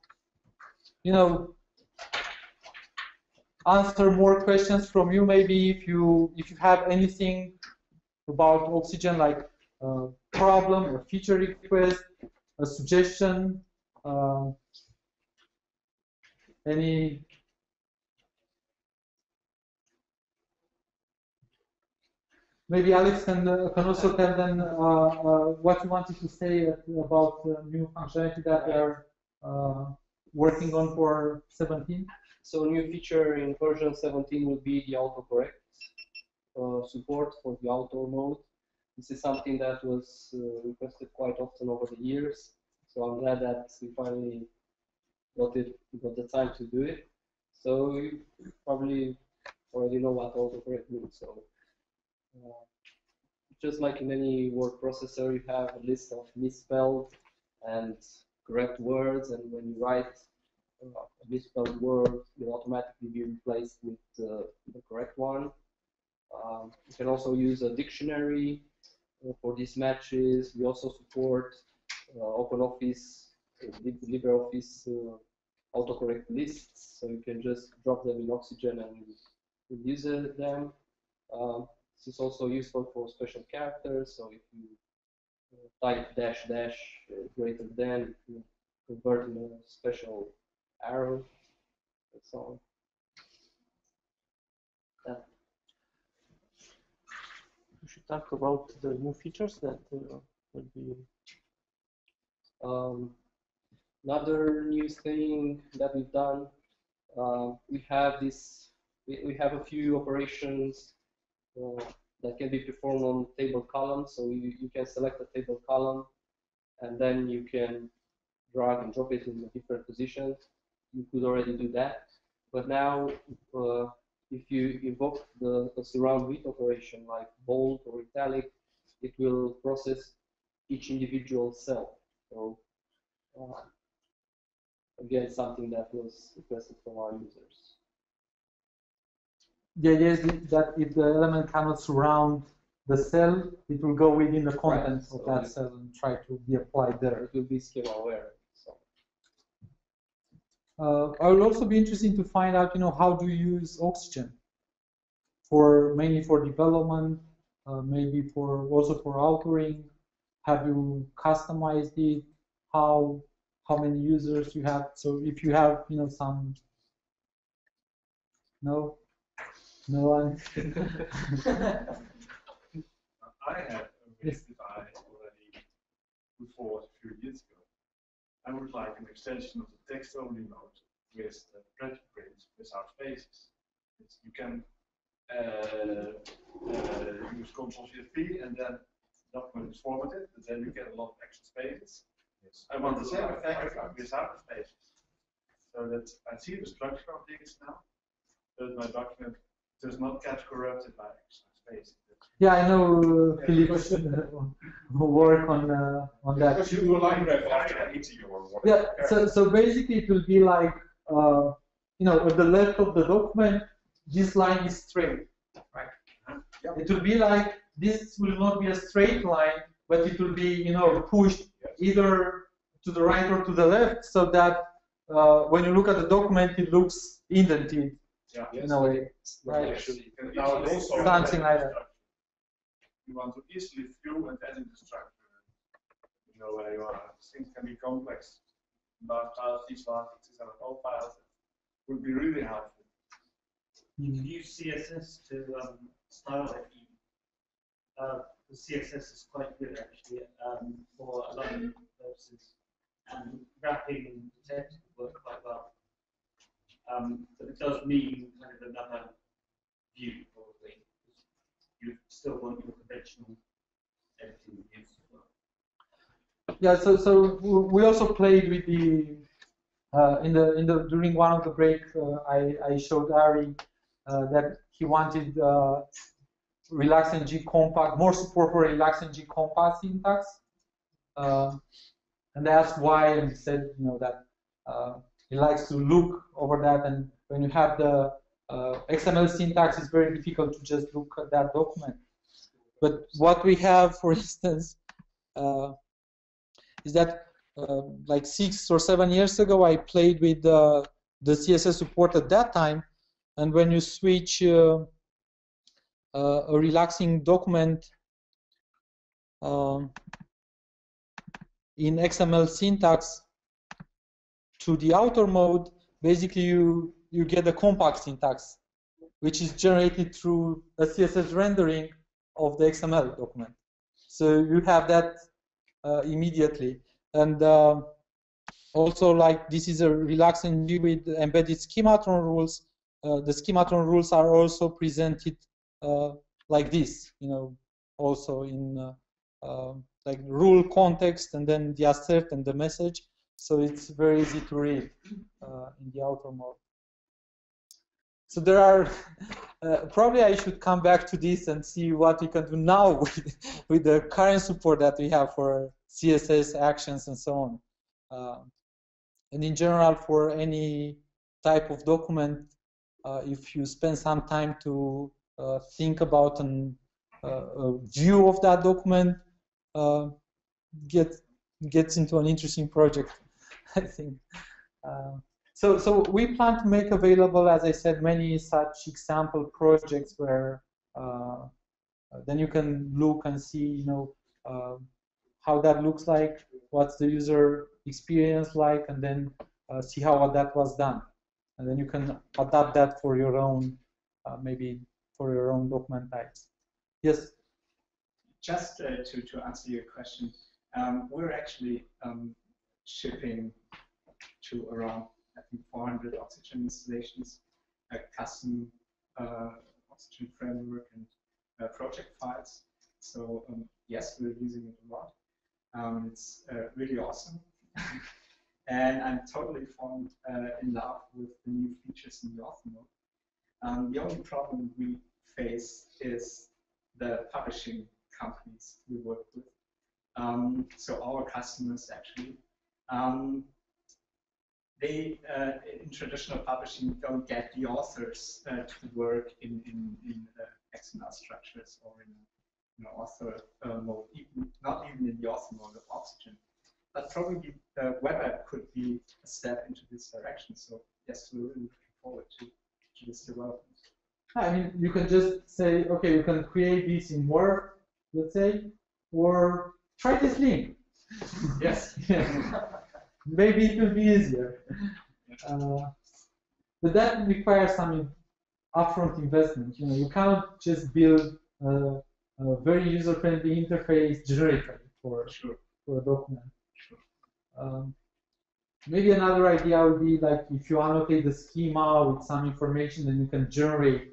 answer more questions from you. Maybe if you have anything about oXygen, like a problem, a feature request, a suggestion. Maybe Alex can also tell them what you wanted to say about the new functionality that we are working on for 17. So a new feature in version 17 will be the autocorrect support for the auto mode. This is something that was requested quite often over the years. So I'm glad that we finally got the time to do it. So you probably already know what autocorrect means. So just like in any word processor, you have a list of misspelled and correct words, and when you write a misspelled word, will automatically be replaced with the correct one. You can also use a dictionary for these matches. We also support OpenOffice, LibreOffice autocorrect lists, so you can just drop them in oXygen and use them. This is also useful for special characters, so if you type dash dash greater than, you convert in a special arrow and so on. We should talk about the new features that will be. Another new thing that we've done, we have a few operations that can be performed on table columns. So you can select a table column, and then you can drag and drop it in a different position. You could already do that, but now if you invoke the surround with operation like bold or italic, it will process each individual cell. So again, something that was requested from our users. The idea is that if the element cannot surround the cell, it will go within the contents of that cell and try to be applied there. It will be schema aware. So. I will also be interested to find out, how do you use oXygen mainly for development, maybe also for authoring. have you customized it? How many users you have? So if you have, you know, some no one. I have a design already before a few years ago. I would like an extension of the text-only mode with the print without spaces. You can use Ctrl+Shift+P and then the document is formatted, and then you get a lot of extra spaces. Yes. I want the same effect without the spaces. So that I see the structure of this now, but my document does not get corrupted by extra spaces. Yeah, I know Philippe work on that. Because you do a line graph after each of your work. Yeah, so basically it will be like, you know, at the left of the document, this line is straight, right? Yep. It will be like, this will not be a straight line, but it will be, you know, pushed either to the right or to the left, so that when you look at the document, it looks indented in a way, right? Something like that. You want to easily view and edit the structure. You know where you are. Things can be complex. Bar files, these files, XML files would be really helpful. You can use CSS to style it. The CSS is quite good actually for aligning purposes, and wrapping text would work quite well. But it does mean kind of another view probably. You still want your conventional editing views as well. Yeah, so we also played with the during one of the breaks. I showed Ari that he wanted relax-ng compact, more support for relax-ng compact syntax, and that's why, and he said, you know, that he likes to look over that, and when you have the XML syntax, it's very difficult to just look at that document. But what we have, for instance, is that like 6 or 7 years ago, I played with the CSS support at that time, and when you switch a relaxing document in XML syntax to the outer mode, basically you get a compact syntax, which is generated through a CSS rendering of the XML document. So you have that immediately. And also, like, this is a relaxing with embedded schematron rules. The schematron rules are also presented like this, you know, also in like rule context, and then the assert and the message. So it's very easy to read in the outer mode. So there are, probably I should come back to this and see what we can do now with the current support that we have for CSS actions and so on. And in general, for any type of document, if you spend some time to think about a view of that document, gets into an interesting project, I think. So we plan to make available, as I said, many such example projects where then you can look and see, you know, how that looks like, what's the user experience like, and then see how that was done. And then you can adapt that for your own, maybe for your own document types. Yes? Just to answer your question, we're actually shipping to around, I think, 400 oXygen installations, a custom oXygen framework and project files. So yes, we're using it a lot. It's really awesome. And I'm totally fallen in love with the new features in the author mode. The only problem we face is the publishing companies we work with. So our customers actually, they in traditional publishing don't get the authors to work in XML structures or in author mode, not even in the author mode of oXygen. But probably the web app could be a step into this direction. So yes, we're really looking forward to this development. I mean, you can just say, okay, you can create this in Word, let's say, or try this link. Yes. Maybe it will be easier. But that requires some upfront investment. You know, you cannot just build a very user-friendly interface generator for a document. Maybe another idea would be like if you annotate the schema with some information, then you can generate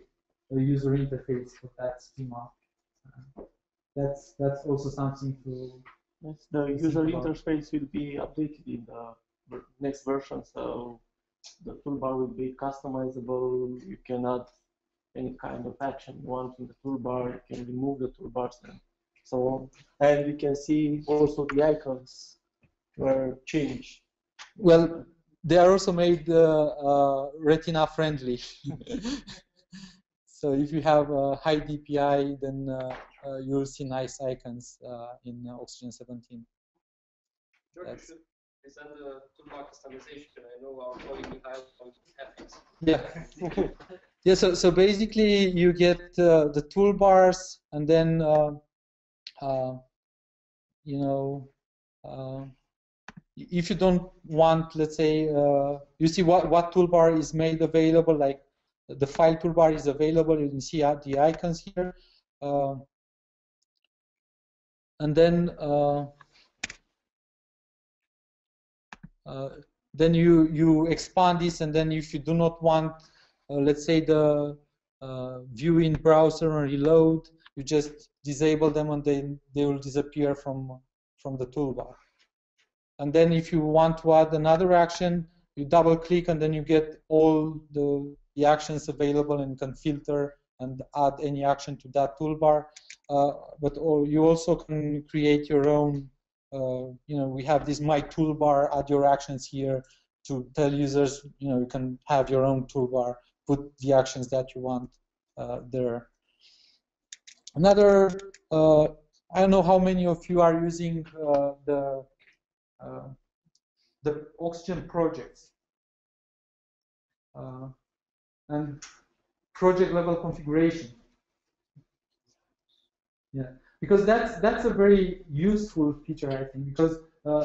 a user interface for that schema. That's also something to. Yes, the user interface will be updated in the next version, so the toolbar will be customizable. You can add any kind of action you want in the toolbar. You can remove the toolbars and so on. And you can see also the icons were changed. Well, they are also made retina friendly. So if you have a high DPI, then you'll see nice icons in oXygen 17. George, you should present the toolbar customization. I know our colleague Mikhail has. Yeah. Yeah. So basically, you get the toolbars, and then you know. If you don't want, let's say, you see what toolbar is made available, like the file toolbar is available, you can see the icons here. And then you expand this, and then if you do not want, let's say, the view in browser and reload, you just disable them, and they will disappear from the toolbar. And then if you want to add another action, you double click and then you get all the actions available, and you can filter and add any action to that toolbar. But you also can create your own, you know, we have this my toolbar, add your actions here to tell users, you know, you can have your own toolbar, put the actions that you want there. Another, I don't know how many of you are using the oXygen projects and project level configuration. Yeah, because that's a very useful feature, I think, because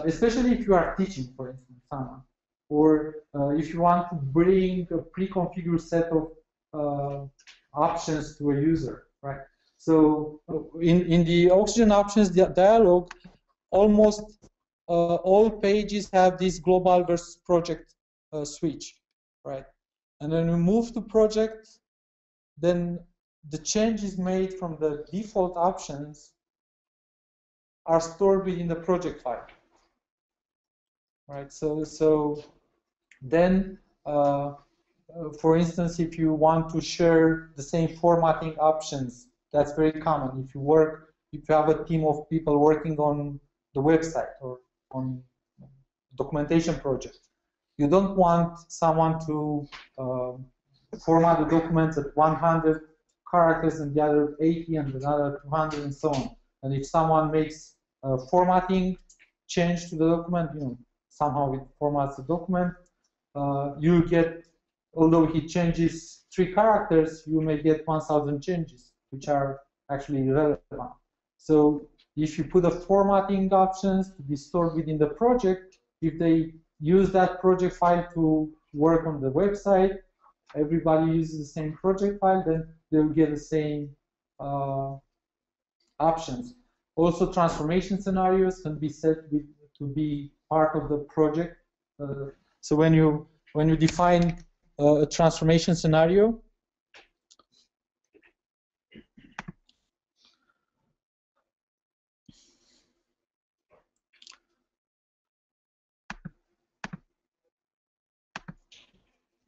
especially if you are teaching, for instance, someone, or if you want to bring a pre-configured set of options to a user, right? So in the oXygen options dialog, almost all pages have this global versus project switch, right? And when we move to project, then the changes made from the default options are stored within the project file, right? So then, for instance, if you want to share the same formatting options, that's very common. If you have a team of people working on the website or on documentation project, you don't want someone to format the documents at 100 characters and the other 80 and another 200 and so on. And if someone makes a formatting change to the document, you know, somehow it formats the document, you'll get, although he changes 3 characters, you may get 1,000 changes, which are actually irrelevant. So if you put the formatting options to be stored within the project, if they use that project file to work on the website, everybody uses the same project file, then they'll get the same options. Also, transformation scenarios can be set to be part of the project. So when you define a transformation scenario,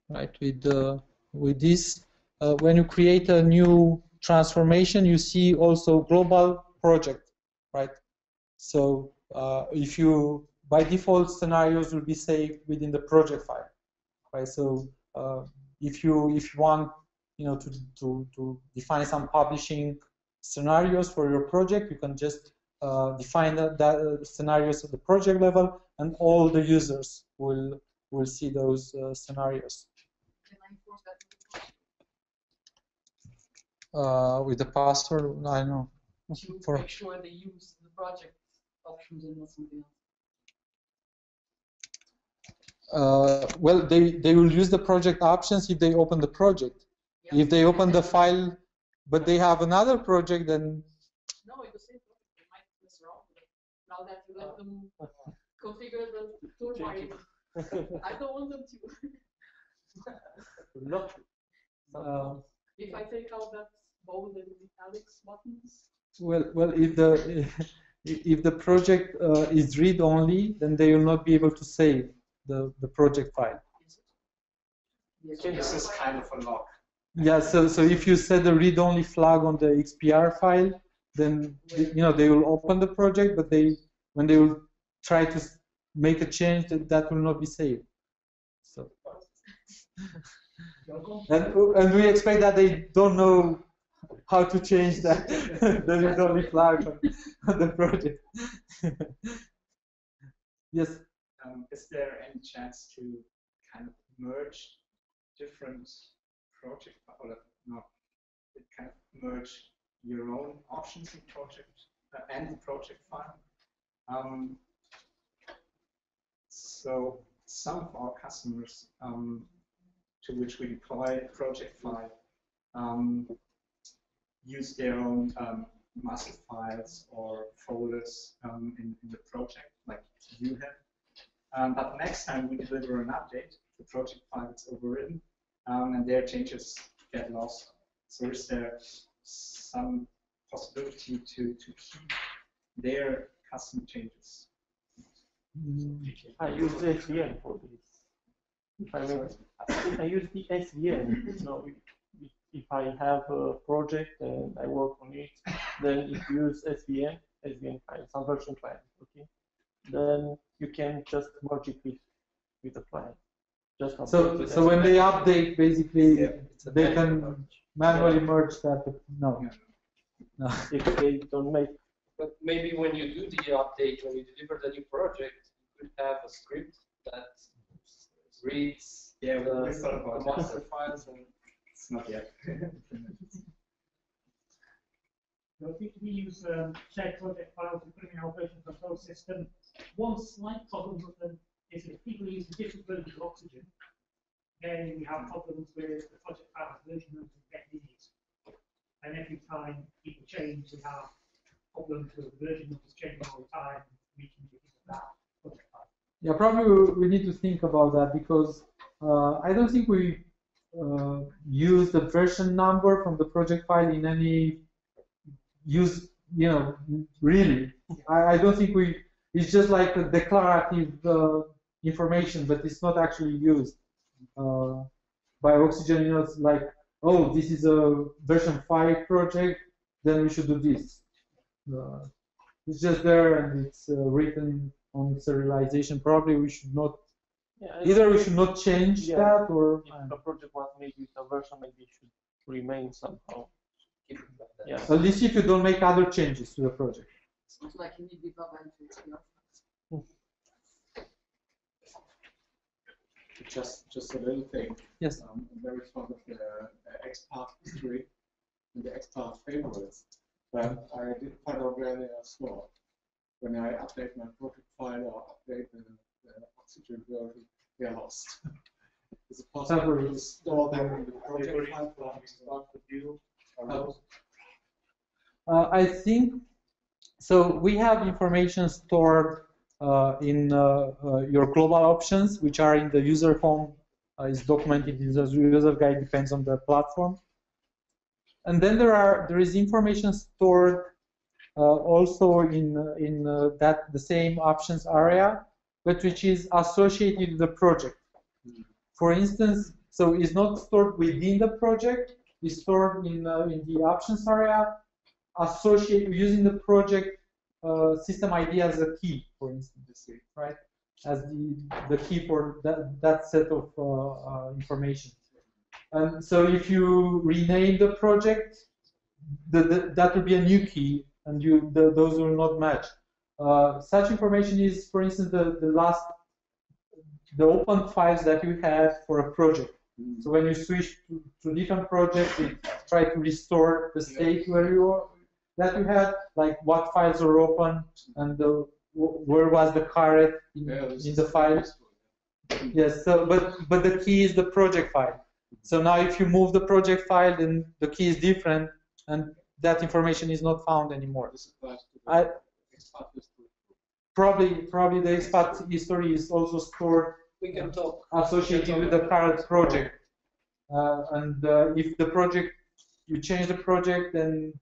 right, with this, when you create a new transformation, you see also global project, right? So if you, by default, scenarios will be saved within the project file, right? So if you want, you know, to define some publishing scenarios for your project, you can just define that scenarios at the project level, and all the users will see those scenarios. Can I enforce that with the password? I don't know. to make sure they use the project options and not something else? Well, they will use the project options if they open the project. Yeah. If they open the file, but they have another project, then no, it's the same project. They might mess around with it. Now that you let them configure the toolbar, I don't want them to. If I take out that bold and italics buttons. Well, if the project is read only, then they will not be able to save the project file. This is kind of a lock. Yeah, so if you set the read-only flag on the XPR file, then they will open the project, but when they will try to make a change, that will not be saved. So, and we expect that they don't know how to change that the read-only flag on the project. Yes. Is there any chance to kind of merge different project, or no, kind of merge your own options in project and the project file? So some of our customers to which we deploy a project file use their own master files or folders in the project, like you have. But next time we deliver an update, the project file is overwritten, and their changes get lost. So is there some possibility to keep their custom changes? I use SVN for this. I use the SVN. So if I have a project and I work on it, then if you use SVN file, some version file, okay, then you can just merge it with the file. So when they update, basically, they can manually merge that. No. If they don't make. But maybe when you do the update, when you deliver the new project, you could have a script that reads the master files. And it's not yet. So if we use shared project files and put them in our version control system, one slight problem with them is if people use different versions of oXygen, then we have problems with the project file version numbers and get needs. And every time people change, we have problems with the version numbers changing all the time. We can use that project file. Yeah, probably we need to think about that because I don't think we use the version number from the project file in any use, really. I don't think it's just like a declarative information, but it's not actually used by oXygen. It's like, oh, this is a version 5 project, then we should do this. It's just there and it's written on serialization. Probably we should not, either we should not change that, or if a project was made with a version, maybe it should remain somehow. Yeah. At least if you don't make other changes to the project. Sounds like you need development to experience. Just a little thing. Yes. I'm very fond of the XPath history and the XPath favorites, but I didn't find out where they are stored. When I update my project file or update the oXygen version, they are lost. Is it possible to store them in the project file from start with you? I think so. We have information stored in your global options, which are in the user home. Is documented in the user guide. Depends on the platform. And then there is information stored also in the same options area, but which is associated with the project. For instance, so it's not stored within the project. It's stored in the options area, associated using the project system ID as a key, for instance, right? As the key for that set of information. And so if you rename the project, that will be a new key, and those will not match. Such information is, for instance, the open files that you had for a project. So when you switch to different projects, it try to restore the state that you had, like what files are open and where was the caret in the file. Yes, so but the key is the project file. So now if you move the project file, then the key is different, and that information is not found anymore. Probably the XPath history is also stored. We can talk Associated with the current project, and if the project, you change the project, then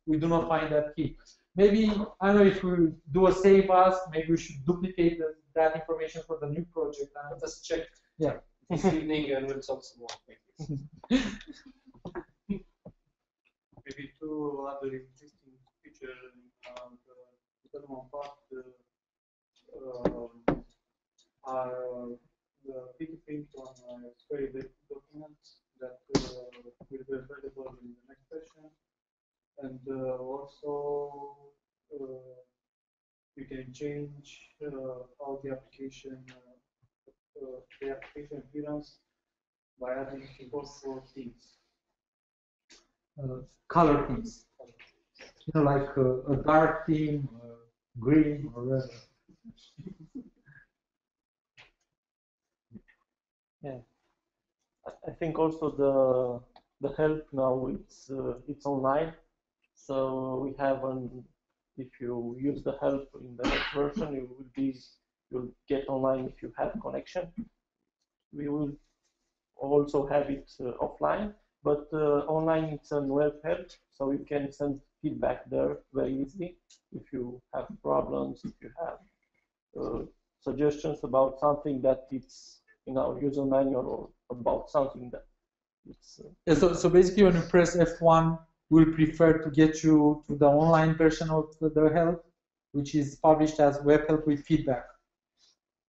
we do not find that key. Maybe, I don't know, if we do a save as, maybe we should duplicate that information for the new project. Let us check this evening and we'll talk some more. Maybe two other interesting features in the development part are the PTP on query documents that will be available in the next session, and also you can change how the application appearance by adding support for themes. Color themes, like a dark theme, green or red. Yeah, I think also the help now it's online, so we have if you use the help in the next version, you'll get online if you have connection. We will also have it offline, but online it's a web help, so you can send feedback there very easily if you have problems, if you have suggestions about something that it's in our user manual or about something that it's. So basically, when you press F1, we'll prefer to get you to the online version of the help, which is published as web help with feedback.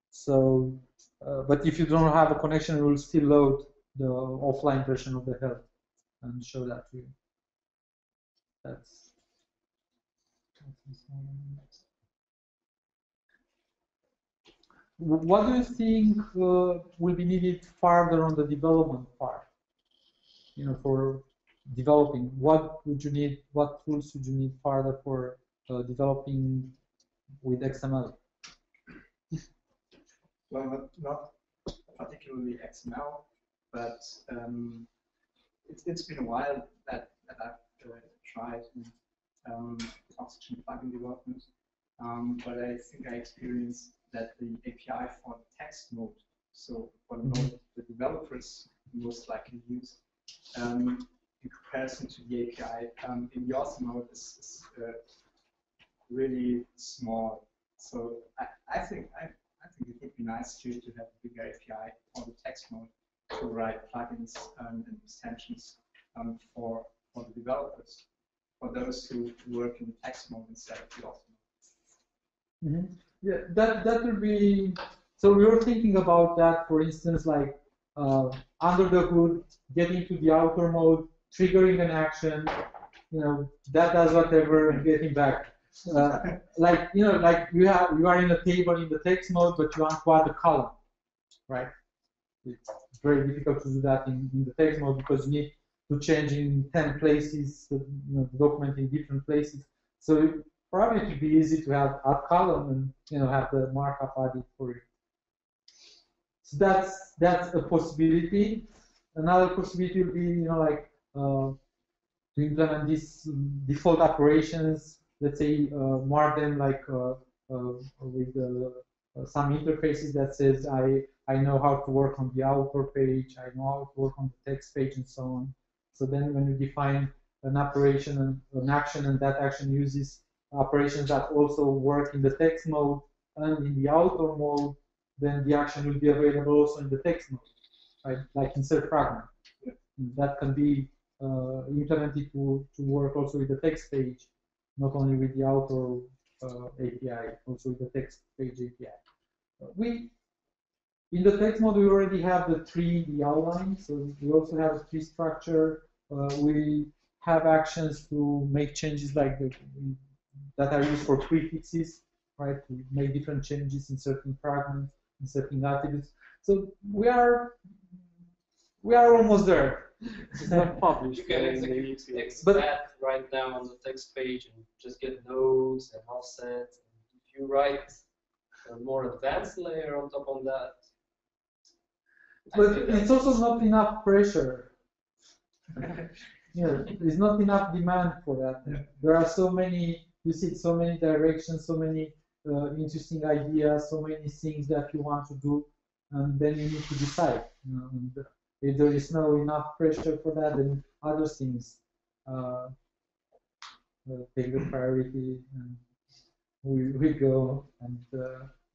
So, but if you don't have a connection, we'll still load the offline version of the help and show that to you. That's. What do you think will be needed further on the development part? For developing, what would you need? What tools would you need further for developing with XML? Well, not particularly XML, but it's been a while that I've tried oXygen plugin development, but I think I experienced that the API for text mode, so what the developers most likely use, in comparison to the API in YOS mode is really small. So I think it would be nice to have a bigger API for the text mode to write plugins and extensions for the developers, for those who work in text mode instead of YOS mode. Mm-hmm. Yeah, that would be. So we were thinking about that, for instance, like under the hood, getting to the outer mode, triggering an action, that does whatever, and getting back. Like you are in a table in the text mode, but you want to add a column, right? It's very difficult to do that in the text mode because you need to change in 10 places, the document in different places. So probably it would be easy to have a column and have the markup added for it. So that's a possibility. Another possibility would be to implement these default operations. Let's say mark them with some interfaces that says I know how to work on the outer page, I know how to work on the text page, and so on. So then when you define an operation and an action, and that action uses operations that also work in the text mode and in the outer mode, then the action will be available also in the text mode, right? Like insert fragment. Yeah. That can be implemented to work also with the text page, not only with the outer API, also with the text page API. In the text mode, we already have the tree, the outline, so we also have a tree structure. We have actions to make changes that are used for prefixes, right? To make different changes in certain fragments, in certain attributes. So we are almost there. It's not published. You can execute XML right now on the text page and just get nodes and offsets. you write a more advanced layer on top of that. But it's also not enough pressure. There's not enough demand for that. Yeah. There are so many, you see, so many directions, so many interesting ideas, so many things that you want to do, and then you need to decide. If there is no enough pressure for that, then other things take the priority, and we go and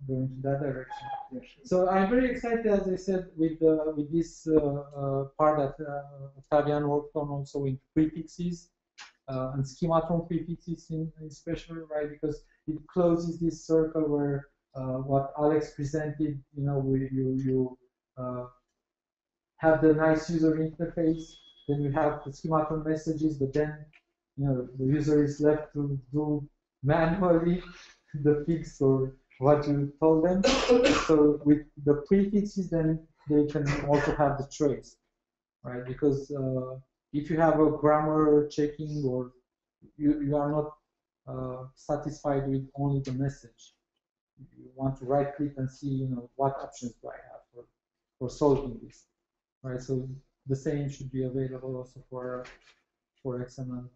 go into that direction. Yeah, sure. So I'm very excited, as I said, with this part that Octavian worked on, also in prefixes and schematron prefixes in special, right? Because it closes this circle where what Alex presented, you have the nice user interface, then you have the schematron messages, but then the user is left to do manually the fix or what you told them. So with the prefixes, then they can also have the trace, right? Because if you have a grammar checking, or you are not satisfied with only the message, you want to right click and see, what options do I have for solving this, right? So the same should be available also for XML.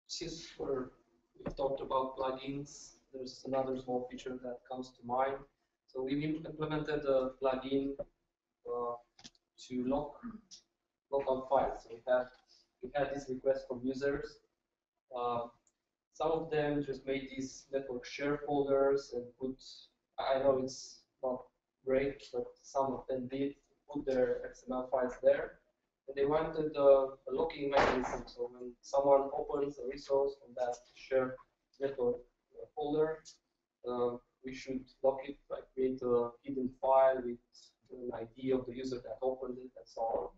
Since we've talked about plugins, there's another small feature that comes to mind. So we've implemented a plugin to lock on files. So we had this request from users. Some of them just made these network share folders and I know it's not great, but some of them did put their XML files there. And they wanted a locking mechanism. So when someone opens a resource on that shared network folder, we should lock it, like create a hidden file with an ID of the user that opened it and so on.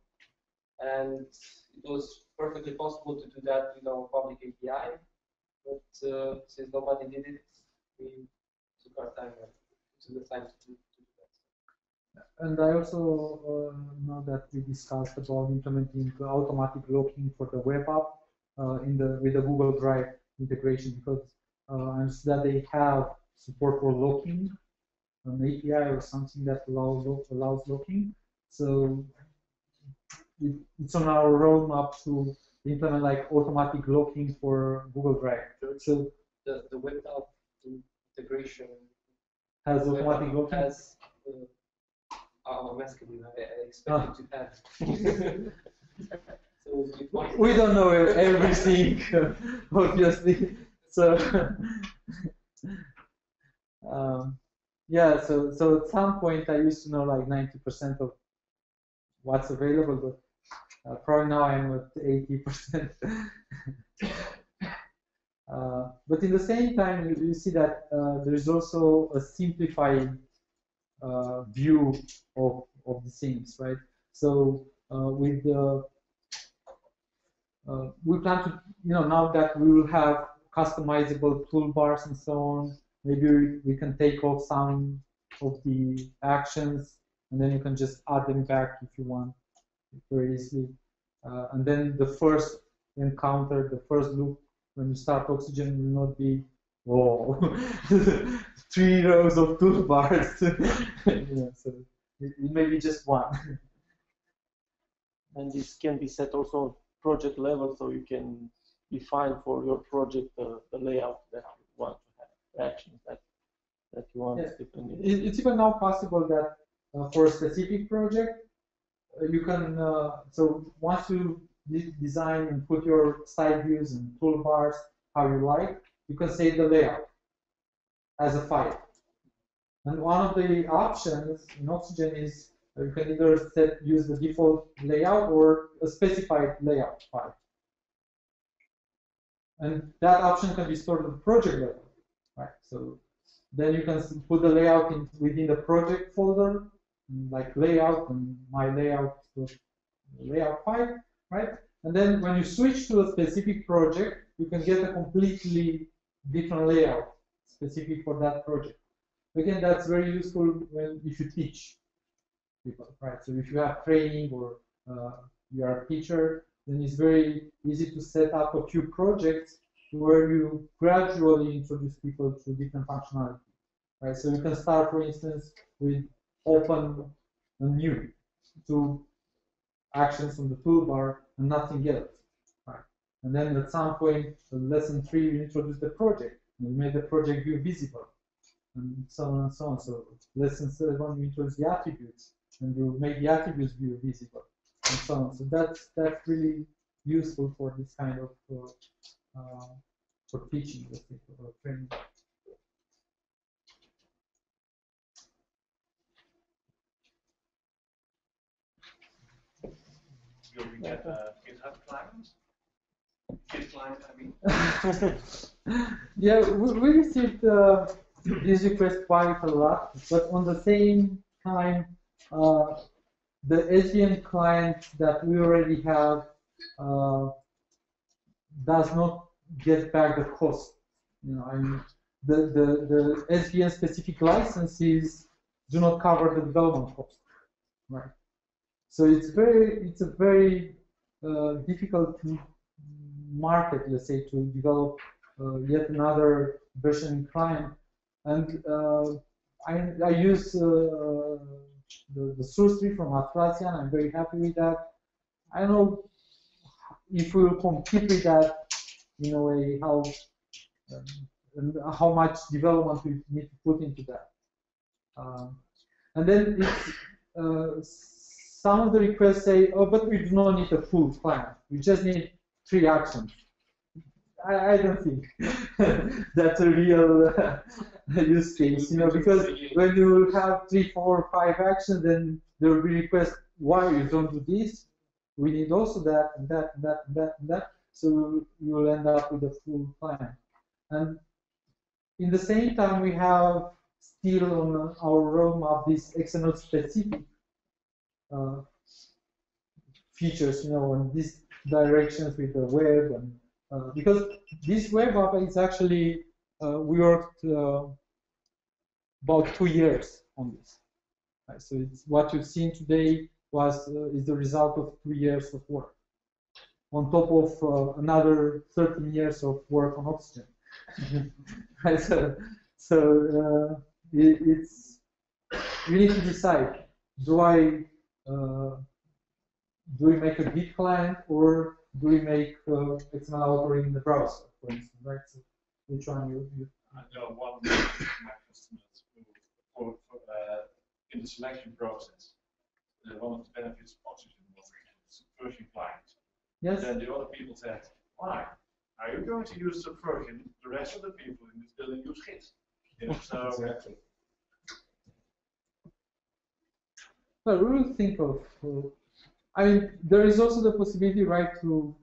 And it was perfectly possible to do that with our public API, but since nobody did it, we took our time and took the time to do that. And I also know that we discussed about implementing automatic locking for the web app with the Google Drive integration, because I understand that they have support for locking, an API or something that allows locking. So it's on our roadmap to implement like automatic locking for Google Drive. So the web app integration has automatic locking. Has, I'm asking, I expect it to have. So we don't know everything, obviously. So yeah, so at some point I used to know like 90% of what's available, but probably now I'm at 80%. But in the same time, you see that there is also a simplified view of the things, right? So with the we plan to, now that we will have customizable toolbars and so on, maybe we can take off some of the actions, and then you can just add them back if you want very easily. And then the first encounter, the first loop when you start oXygen will not be, whoa, 3 rows of toolbars. So it may be just one. And this can be set also project level, so you can define for your project the layout that you want to have, the actions that you want. Yeah. It's even now possible that for a specific project, you can, so once you design and put your side views and toolbars how you like, you can save the layout as a file. And one of the options in oXygen is you can either use the default layout or a specified layout file. And that option can be stored at the project level, right? So then you can put the layout within the project folder, like layout and my layout file, right? And then when you switch to a specific project, you can get a completely different layout specific for that project. Again, that's very useful if you teach people, right? So if you have training or you are a teacher, then it's very easy to set up a few projects where you gradually introduce people to different functionality, right? So you can start, for instance, with open and new, to actions on the toolbar and nothing else, right? And then at some point, in lesson 3, you introduce the project, and you make the project view visible, and so on and so on. So lesson 7, you introduce the attributes, and you make the attributes view visible, and so on. So that's really useful for this kind of for teaching, I think, or training. Will we get a GitHub client? Git client, I mean. Yeah, we received these requests quite a lot, but on the same time, the SVN client that we already have does not get back the cost. You know, I mean, the SVN specific licenses do not cover the development cost, right? So it's a very difficult market, let's say, to develop yet another version client. And I use the source tree from Atlassian. I'm very happy with that. I don't know if we will compete with that in a way, how much development we need to put into that. And then some of the requests say, oh, but we do not need a full client. We just need 3 actions. I don't think that's a real use case, you know, because when you have 3, 4, 5 actions, then there will be requests, why you don't do this? We need also that, and that, and that, and that, and that. So you will end up with a full client. And in the same time, we have still on our roadmap these XML specific features, you know, and these directions with the web, and because this web app is actually we worked about 2 years on this. Right? So it's what you've seen today is the result of 2 years of work, on top of another 13 years of work on oXygen. Right? So it's you need to decide: do we make a Git client, or do we make XML operating in the browser, for instance, right? So which one you I know one of my customers who, in the selection process, one of the benefits of oXygen was subversion client. Yes. Then the other people said, why? Are you going to use subversion? The rest of the people in this building use Git. Yeah, so Exactly. Well, we will think of. I mean, there is also the possibility, right, to,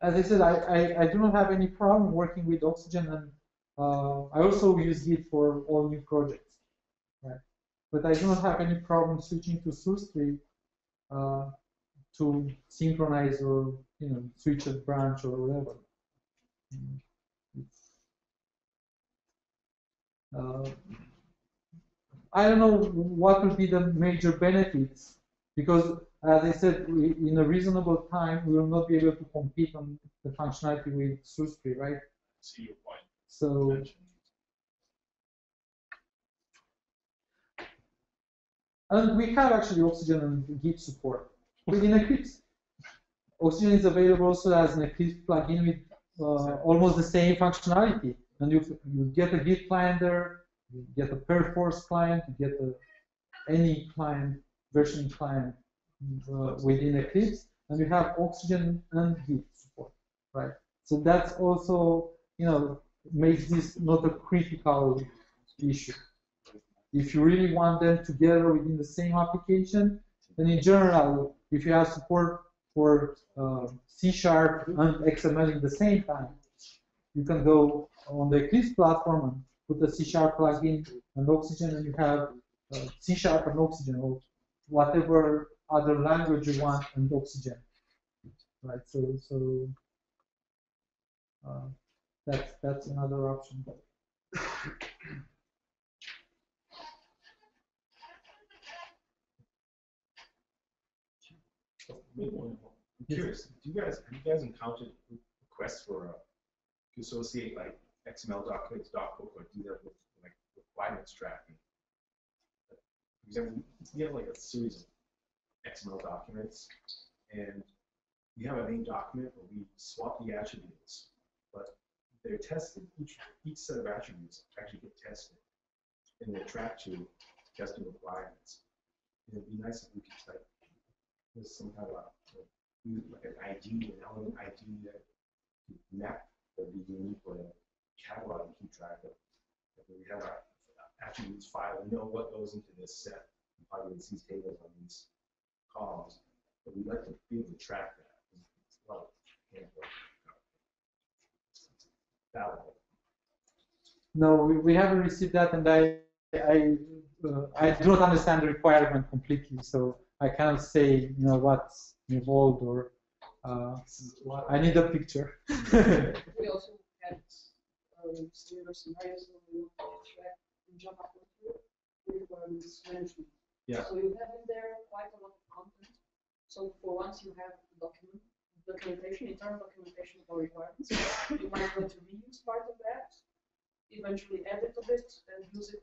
as I said, I do not have any problem working with oXygen, and I also use Git for all new projects, right? But I do not have any problem switching to source tree to synchronize or, you know, switch a branch or whatever. I don't know what will be the major benefits, because, as I said, in a reasonable time, we will not be able to compete on the functionality with source tree, right? see your point. So, and we have actually oXygen and Git support within Eclipse. oXygen is available also as an Eclipse plugin with almost the same functionality, and you get a Git client there, you get a Perforce client, you get any client, version client within Eclipse, and you have oXygen and Git support, right? So that's also, you know, makes this not a critical issue. If you really want them together within the same application, then in general, if you have support for C# and XML in the same time, you can go on the Eclipse platform and put the C# plugin and oXygen, and you have C# and oXygen, or whatever other language you want, and oXygen, right? So that's another option. I'm curious. Have you guys encountered requests for associate like XML documents, docbook, or do that with like requirements tracking. For example, we have like a series of XML documents, and we have a main document where we swap the attributes, but they're tested. Each set of attributes actually get tested, and they're tracked to testing requirements. And it'd be nice if we could like there's some kind of like an ID, an element ID that map that would be unique for the catalog and keep track of. If we have our attributes file, we know what goes into this set. We probably see tables on these columns, but we'd like to be able to track that. Well, no, we haven't received that, and I do not understand the requirement completely, so I cannot say what's involved or I need a picture. We also had similar scenarios where we want to track in Java requirements management. Yeah. So you have in there quite a lot of content. So for once you have documentation, internal documentation for requirements, you might want to reuse part of that, eventually edit a bit, and use it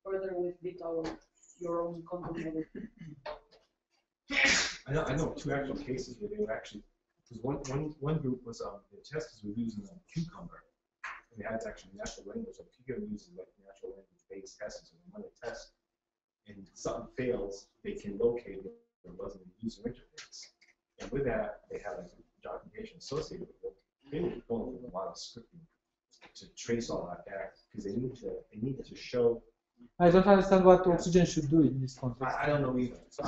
further with Beta or your own content model. I know two actual cases where they were actually, because one group was the testers were using a Cucumber, and they had actually natural language. Like Cucumber uses like natural language based tests, and when they test and something fails, they can locate it if it wasn't a user interface. And with that, they have like documentation associated with it. They were going with a lot of scripting to trace all that back because they need to show. I don't understand what oXygen should do in this context. I don't know either. So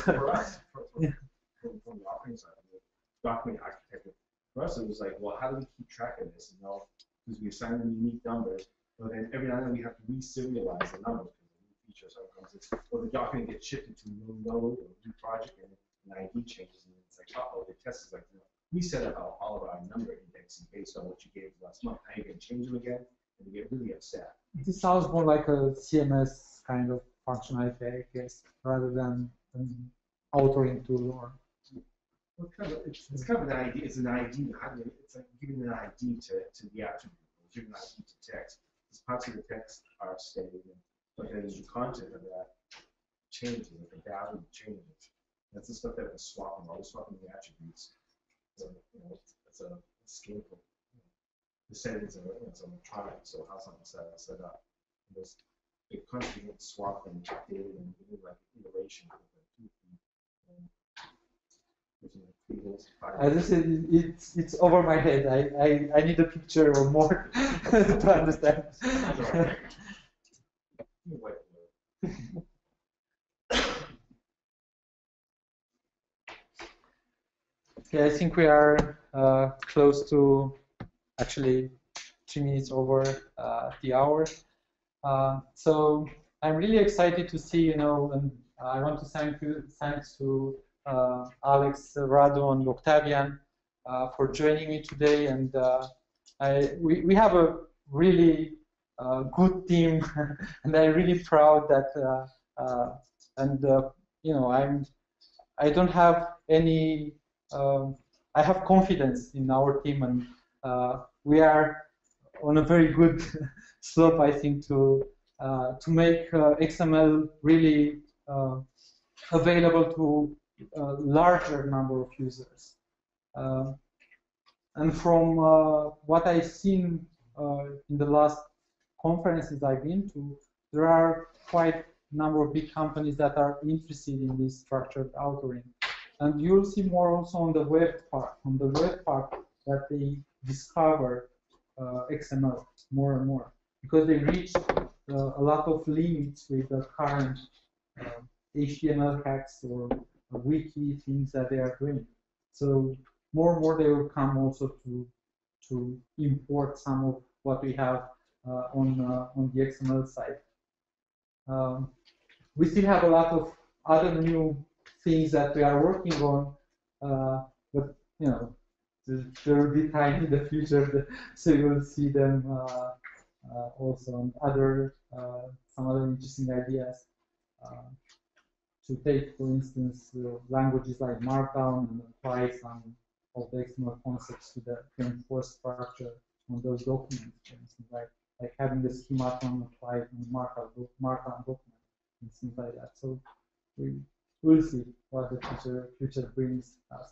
for us, from the operating side, the document architecture, for us it was like, well, how do we keep track of this? Because we assign them unique numbers, but then every now and then we have to re-serialize the numbers because the new feature comes. Or the document gets shifted to a new node or a new project, and an ID changes, and it's like, oh, the test is like, we set up all of our number indexing based on what you gave last month. Now you're going to change them again, and you get really upset. This sounds more like a CMS kind of functionality, I guess, rather than an authoring tool or. Well, it's kind of an ID. It's an ID. It's like giving an ID to the attribute, or giving an ID to text. Because parts of the text are stated, but then the content of that changes, like the value changes. That's the stuff that we're swapping. Always swapping the attributes. So, it's a scalable. The settings are electronic, so how something's set up. They constantly get swapped and updated and like iteration. As I said, it's over my head. I need a picture or more to understand. Okay, I think we are close to actually 3 minutes over the hour. So I'm really excited to see, and I want to thanks to Alex, Radu, and Octavian for joining me today. And we have a really good team, and I'm really proud that. I don't have any. I have confidence in our team, and we are on a very good slope, I think, to make XML really available to a larger number of users. And from what I've seen in the last conferences I've been to, there are quite a number of big companies that are interested in this structured authoring. And you'll see more also on the web part, that they discover XML more and more, because they reach a lot of limits with the current HTML hacks or wiki things that they are doing. So more and more they will come also to import some of what we have on the XML side. We still have a lot of other new things that we are working on, but there will be time in the future, so you will see them also on some other interesting ideas. To take, for instance, languages like Markdown and apply some of the XML concepts to enforce structure on those documents, for instance, like having the schematon applied on markup document and things like that. So we'll see what the future brings us.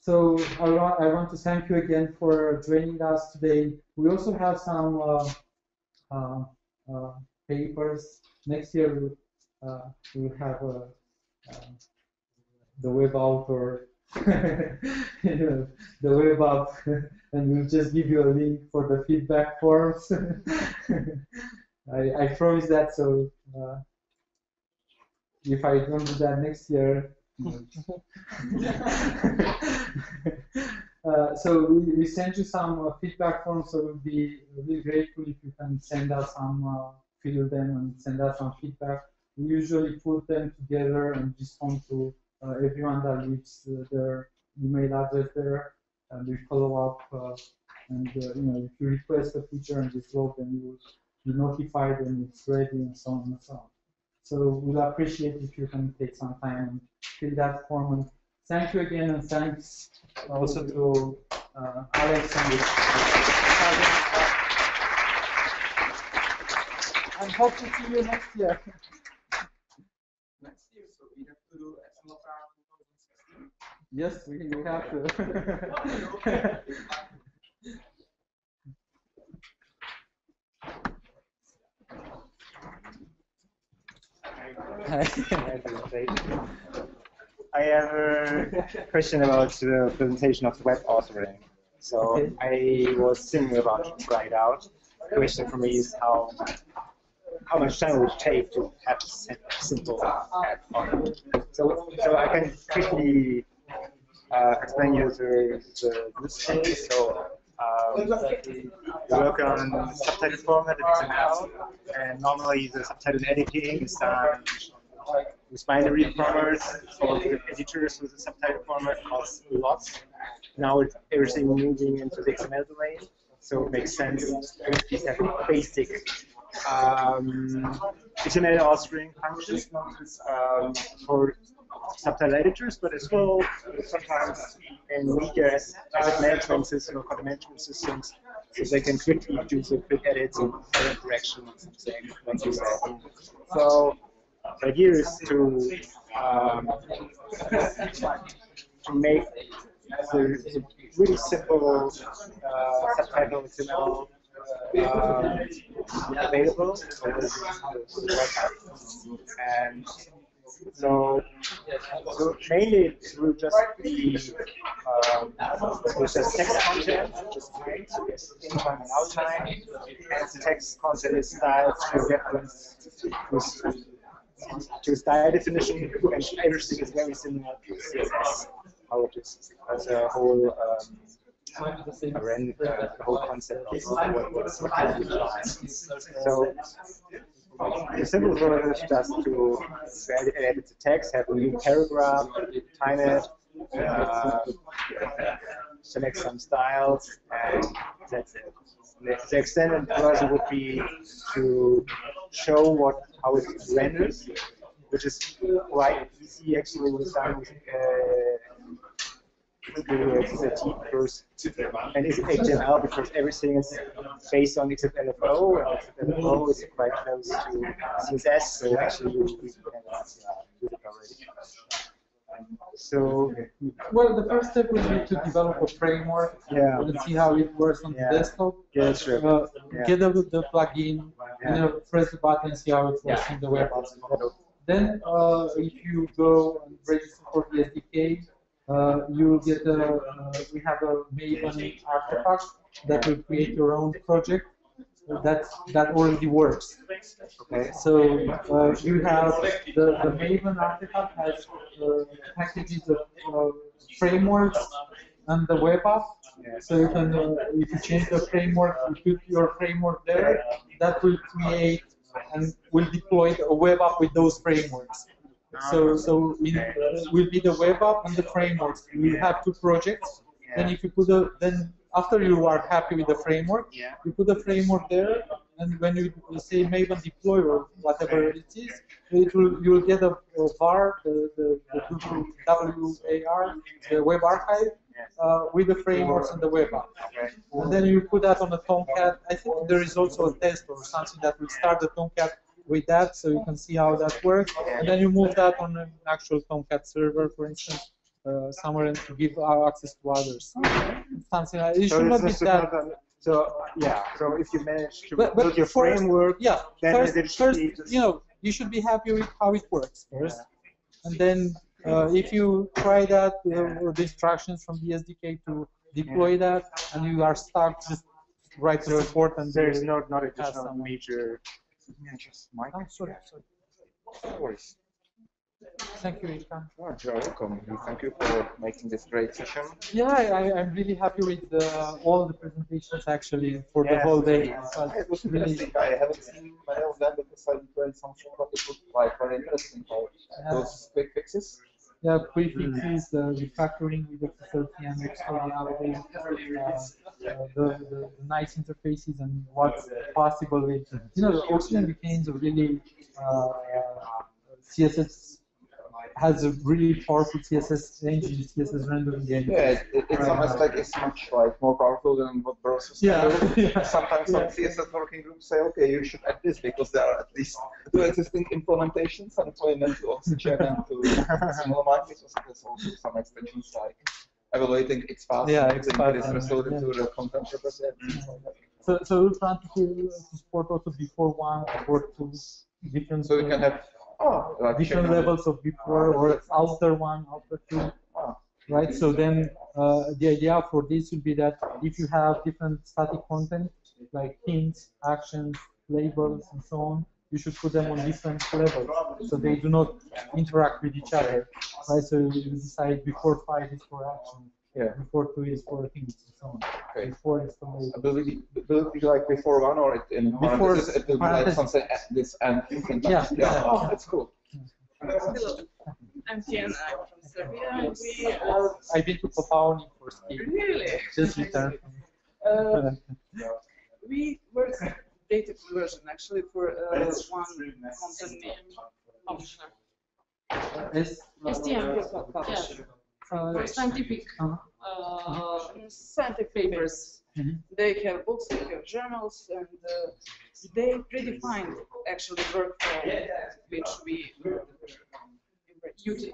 So I want to thank you again for joining us today. We also have some papers. Next year we'll have the web author, the web app, and we'll just give you a link for the feedback forms. I promise that. So if I don't do that next year. So we sent you some feedback forms, so we'll be really grateful if you can send us some, fill them and send us some feedback. We usually put them together and respond to everyone that leaves their email address there, and we follow up. And you know, if you request a feature and disclose, then you will be notified when it's ready, and so on and so on. So we'll appreciate if you can take some time and fill that form. And thank you again, and thanks also to Alex and and hope to see you next year. Next year, so we have to do XML Prague 2016. Yes, we have to. I have a question about the presentation of the web authoring. So I was thinking about to try it out. The question for me is how much time would it take to have a simple app on. So I can quickly explain you the use case. So we work on subtitle format in XML, and normally the subtitle editing is done with binary formats, or the editors with the subtitle format costs lots. Now everything moving into the XML domain, so it makes sense to have basic XML authoring functions for subtitle editors, but as well sometimes in media asset management systems or content management systems, so they can quickly do the quick edits and correction or something like you said. So the idea is to make the really simple subtitle XML available for the web. And so mainly it will just be with the text content, just in-time and out-time, and the text content is styled to reference to style definition, and everything is very similar to CSS. How it is as a whole the whole concept of so the simple version is just to edit the text, have a new paragraph, time it, select some styles, and that's it. The extended version would be to show how it renders, which is quite easy actually with XML because and it's XML because everything is based on XMLFO, and XMLFO is quite close to CSS, so actually we can do it already. So, well, the first step would be to develop a framework and see how it works on the desktop. Yeah, sure. Get the plugin, press the button, and see how it works in the web. Then, if you go and register for the SDK, you will get we have a Maven artifact that will create your own project that already works. Okay. So you have the Maven artifact has packages of frameworks and the web app. So you can, if you change the framework, you put your framework there, that will create and will deploy a web app with those frameworks. So it will be the web app and the frameworks. You have two projects. Then if you put then after you are happy with the framework, you put the framework there, and when you say Maven deploy or whatever it is, you will get a var, the WAR, the web archive, with the frameworks and the web app. And then you put that on a Tomcat. I think there is also a test or something that will start the Tomcat with that, so you can see how that works. And then you move that on an actual Tomcat server, for instance, somewhere, and to give access to others. Something like it should not be that. So yeah, so if you manage to build your framework, yeah, then first, you know, you should be happy with how it works first, and then if you try that with the instructions from the SDK to deploy that, and you are stuck, just write to support, and there is not a major. Oh, sorry. No worries. Thank you, Ilkan. Oh, you're welcome. Thank you for making this great session. Yeah, I'm really happy with all the presentations actually for the whole day. It was really interesting. I haven't seen many of them because I tried something, but it looked like very interesting. Those quick fixes. Yeah, quick fixes, refactoring with XSLT and XML the nice interfaces and what's possible with, you know, the oXygen became a really CSS has a really powerful CSS engine, CSS rendering engine. Yeah, it's almost like it's much like more powerful than what browsers can do. Yeah. Sometimes some CSS working groups say, okay, you should add this because there are at least 2 existing implementations and deployment to oXygen and to small markets. There's also some extensions like evaluating XPath. Yeah, XPath is restored into the content representative. So we're trying to support also before 1 or 2 different. So you can have like different levels of before or after 1, after 2, right? So then the idea for this would be that if you have different static content like hints, actions, labels, and so on, you should put them on different levels so they do not interact with each other, right? So you decide before 5 is for action, before 2 is for things, and so on. Okay. Before is for labels. Will it be like before 1 or in before it will be like something this and thing? Yeah. Oh, that's cool. Hello, I'm Tiana, I'm from Serbia, and we... I've been to Popolni for ski. Really? Just returned. We work data conversion actually for one content name publisher. STM publisher. For scientific scientific papers. They have books, they have journals, and they predefined actually workflow which we utilize.